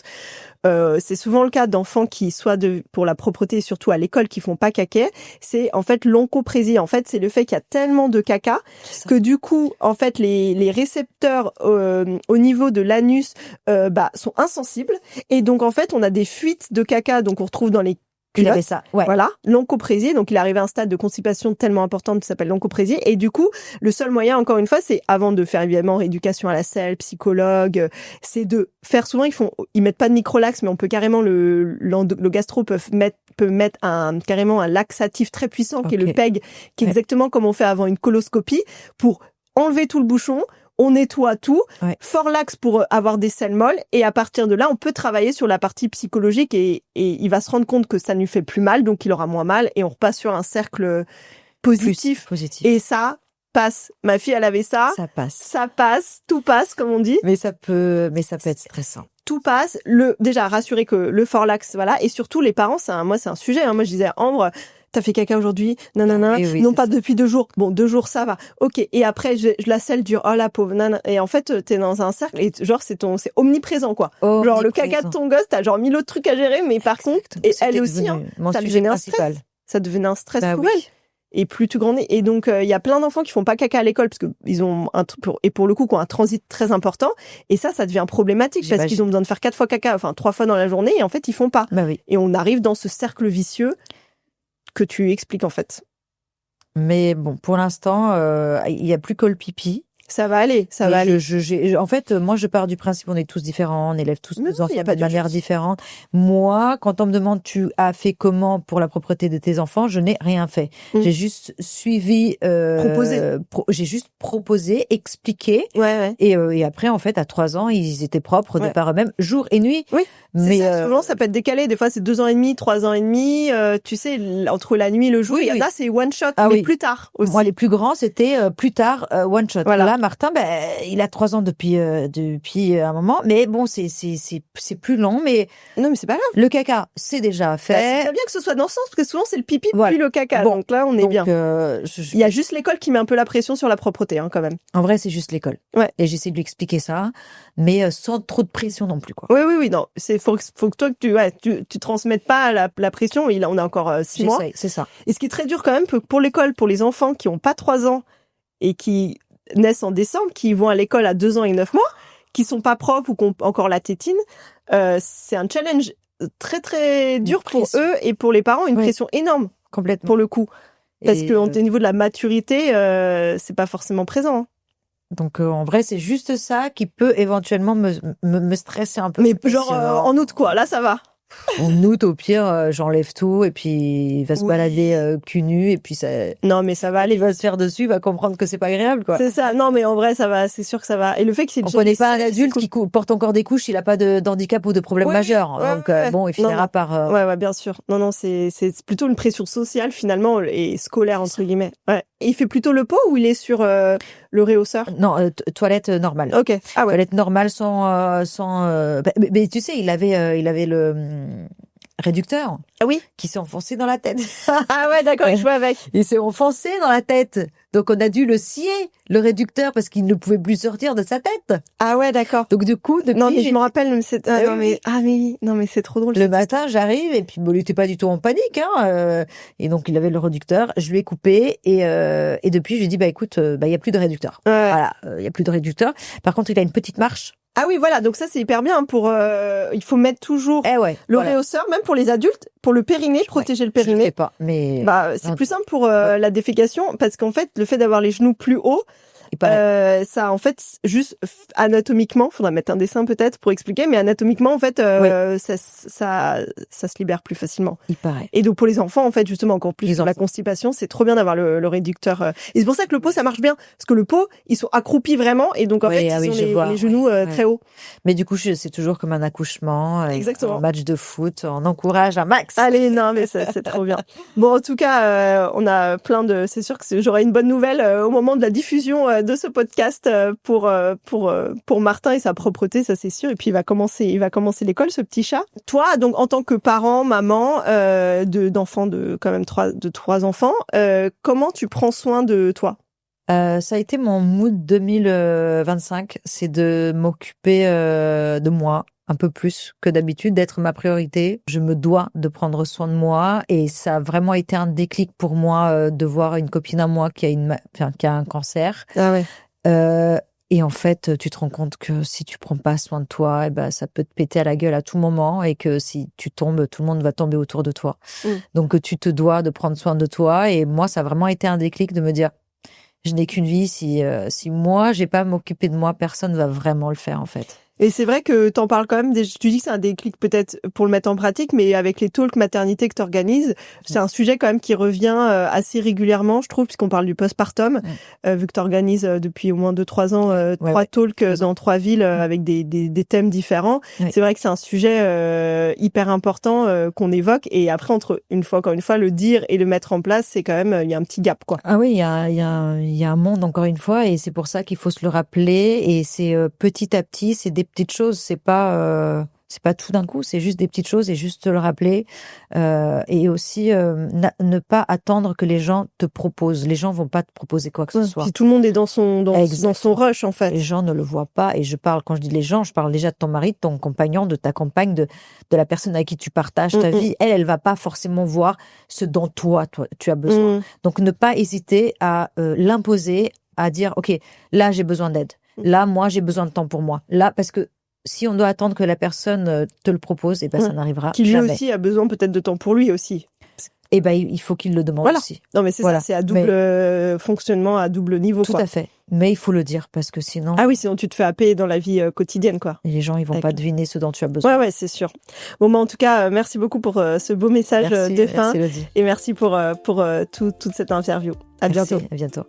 C'est souvent le cas d'enfants qui, soit pour la propreté et surtout à l'école, qui font pas caca. C'est en fait l'oncoprésie. En fait, c'est le fait qu'il y a tellement de caca que du coup, en fait, les récepteurs au niveau de l'anus sont insensibles. Et donc, en fait, on a des fuites de caca, donc on retrouve dans les il avait ça, Voilà, l'oncoprésie. Donc, il arrive à un stade de constipation tellement importante qui s'appelle l'oncoprésie. Et du coup, le seul moyen, encore une fois, c'est avant de faire évidemment rééducation à la selle, psychologue, c'est de faire souvent, ils mettent pas de microlax, mais on peut carrément le gastro peut mettre carrément un laxatif très puissant qui est le PEG, qui est exactement comme on fait avant une coloscopie pour enlever tout le bouchon. On nettoie tout, Forlax pour avoir des selles molles, et à partir de là, on peut travailler sur la partie psychologique et il va se rendre compte que ça ne lui fait plus mal, donc il aura moins mal et on repasse sur un cercle positif. Et ça passe. Ma fille, elle avait ça. Ça passe, tout passe, comme on dit. Mais ça peut être stressant. Tout passe. Déjà, rassurer que le Forlax, voilà, et surtout les parents, c'est un sujet. Hein. Moi, je disais, Ambre, t'as fait caca aujourd'hui, nanana, non pas depuis 2 jours. Bon, 2 jours, ça va. Ok. Et après, la selle dure, oh la pauvre, nanana. Et en fait, t'es dans un cercle et genre, c'est omniprésent, quoi. Genre, le caca de ton gosse, t'as genre 1000 autres trucs à gérer, mais par contre, et elle aussi, ça devenait un stress. Ça devenait un stress pour elle. Et plus tu grandis. Et donc, il y a plein d'enfants qui font pas caca à l'école parce que ils ont pour le coup, un transit très important. Et ça devient problématique parce qu'ils ont besoin de faire 4 fois caca, enfin 3 fois dans la journée, et en fait, ils font pas. Et on arrive dans ce cercle vicieux que tu expliques en fait. Mais bon, pour l'instant, il n'y a plus que le pipi. Ça va aller, ça va aller. En fait, moi, je pars du principe, on est tous différents, on élève tous nos enfants de manière différente. Moi, quand on me demande, tu as fait comment pour la propreté de tes enfants, je n'ai rien fait. J'ai juste suivi, j'ai juste proposé, expliqué. Et après, en fait, à 3 ans, ils étaient propres de par eux-mêmes, jour et nuit. Oui. Mais souvent, ça peut être décalé. Des fois, c'est 2 ans et demi, 3 ans et demi. Tu sais, entre la nuit et le jour. Là, c'est one shot, mais plus tard aussi. Moi, les plus grands, c'était plus tard, one shot. Voilà. là, Martin, il a 3 ans depuis un moment, mais bon, c'est plus long, mais non, mais c'est pas grave. Le caca, c'est déjà fait. C'est très bien que ce soit dans ce sens, parce que souvent c'est le pipi puis le caca. Bon, donc là, on est bien. Il y a juste l'école qui met un peu la pression sur la propreté, quand même. En vrai, c'est juste l'école. Ouais. Et j'essaie de lui expliquer ça, mais sans trop de pression non plus, quoi. Oui, non. Faut que toi, tu transmettes pas la pression. On a encore 6 mois. C'est ça. Et ce qui est très dur quand même pour l'école, pour les enfants qui ont pas 3 ans et qui naissent en décembre, qui vont à l'école à 2 ans et 9 mois, qui sont pas profs ou qui ont encore la tétine, c'est un challenge très très dur pour eux et pour les parents, une pression énorme. Complètement. Pour le coup. Parce que au niveau de la maturité, c'est pas forcément présent. Hein. Donc en vrai, c'est juste ça qui peut éventuellement me stresser un peu. Mais genre en août quoi, là ça va. En août, au pire, j'enlève tout et puis il va se balader cul nu et puis ça. Non, mais ça va aller. Il va se faire dessus, il va comprendre que c'est pas agréable, quoi. C'est ça. Non, mais en vrai, ça va. C'est sûr que ça va. Et le fait que c'est. On connaît pas un adulte qui porte encore des couches, il a pas d'handicap ou de problème majeur. Donc bon, il finira par. Ouais, bien sûr. Non, c'est plutôt une pression sociale finalement et scolaire entre guillemets. Ouais. Et il fait plutôt le pot ou il est sur le réhausseur? Non, toilette normale. Ok. Ah ouais. Toilette normale sans. Mais tu sais, il avait le réducteur. Ah oui. Qui s'est enfoncé dans la tête. Ah ouais, d'accord, il jouait avec. Il s'est enfoncé dans la tête. Donc on a dû le scier, le réducteur, parce qu'il ne pouvait plus sortir de sa tête. Ah ouais, d'accord. Donc du coup, depuis, non mais je me rappelle, non mais c'est trop drôle. Le matin, j'arrive et puis il était pas du tout en panique, et donc il avait le réducteur. Je lui ai coupé et depuis, je lui ai dit écoute, il y a plus de réducteur. Ouais. Voilà, il y a plus de réducteur. Par contre, il a une petite marche. Ah oui, voilà, donc ça c'est hyper bien pour il faut mettre toujours le réhausseur, même pour les adultes, pour le périnée, protéger le périnée. Je sais pas, mais c'est plus simple pour la défécation parce qu'en fait, le fait d'avoir les genoux plus hauts, ça en fait juste anatomiquement, faudra mettre un dessin peut-être pour expliquer, mais anatomiquement en fait ça se libère plus facilement. Il paraît. Et donc pour les enfants en fait justement encore plus pour la constipation, c'est trop bien d'avoir le réducteur. Et c'est pour ça que le pot ça marche bien parce que le pot ils sont accroupis vraiment et donc en fait ils ont les genoux très hauts. Mais du coup c'est toujours comme un accouchement, exactement. Un match de foot, on encourage un max. Allez non mais c'est trop bien. Bon en tout cas on a plein de, c'est sûr que j'aurai une bonne nouvelle au moment de la diffusion de ce podcast pour Martin et sa propreté, ça c'est sûr. Et puis il va commencer l'école, ce petit chat. Toi, donc en tant que parent, maman d'enfants de quand même 3 enfants, comment tu prends soin de toi? Ça a été mon mood 2025, c'est de m'occuper de moi un peu plus que d'habitude, d'être ma priorité. Je me dois de prendre soin de moi et ça a vraiment été un déclic pour moi de voir une copine à moi qui a un cancer. Ah ouais. Et en fait, tu te rends compte que si tu prends pas soin de toi, ça peut te péter à la gueule à tout moment et que si tu tombes, tout le monde va tomber autour de toi. Donc tu te dois de prendre soin de toi et moi, ça a vraiment été un déclic de me dire je n'ai qu'une vie, si moi j'ai pas à m'occuper de moi, personne va vraiment le faire en fait. Et c'est vrai que t'en parles quand même, tu dis que c'est un déclic peut-être pour le mettre en pratique, mais avec les talks maternité que t'organises, c'est un sujet quand même qui revient assez régulièrement, je trouve, puisqu'on parle du postpartum, vu que t'organises depuis au moins 2-3 ans 3 talks dans 3 villes avec des thèmes différents. Ouais. C'est vrai que c'est un sujet hyper important qu'on évoque, et après, encore une fois, le dire et le mettre en place, c'est quand même, il y a un petit gap, quoi. Ah oui, il y a un monde, encore une fois, et c'est pour ça qu'il faut se le rappeler, et c'est petit à petit, c'est des petites choses, c'est pas tout d'un coup, c'est juste des petites choses et juste te le rappeler et aussi ne pas attendre que les gens te proposent. Les gens vont pas te proposer quoi que ce soit. Puis tout le monde est dans son rush en fait. Les gens ne le voient pas et quand je dis les gens, je parle déjà de ton mari, de ton compagnon, de ta compagne, de la personne avec qui tu partages ta vie. Elle va pas forcément voir ce dont toi tu as besoin. Donc ne pas hésiter à l'imposer, à dire OK, là j'ai besoin d'aide. Là, moi, j'ai besoin de temps pour moi. Là, parce que si on doit attendre que la personne te le propose, ça n'arrivera jamais. Qui lui aussi a besoin peut-être de temps pour lui aussi. Il faut qu'il le demande aussi. Non, mais c'est ça, c'est à double fonctionnement, à double niveau. Tout à fait. Mais il faut le dire parce que sinon. Ah oui, sinon tu te fais happer dans la vie quotidienne, quoi. Et les gens, ils vont pas deviner ce dont tu as besoin. Ouais, c'est sûr. Bon, en tout cas, merci beaucoup pour ce beau message de fin. Merci, et merci pour toute cette interview. À bientôt. À bientôt.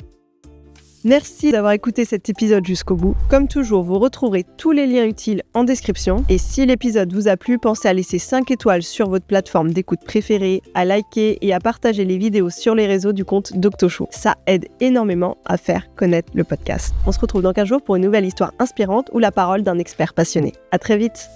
Merci d'avoir écouté cet épisode jusqu'au bout. Comme toujours, vous retrouverez tous les liens utiles en description. Et si l'épisode vous a plu, pensez à laisser 5 étoiles sur votre plateforme d'écoute préférée, à liker et à partager les vidéos sur les réseaux du compte Doctoshow. Ça aide énormément à faire connaître le podcast. On se retrouve dans 15 jours pour une nouvelle histoire inspirante ou la parole d'un expert passionné. À très vite.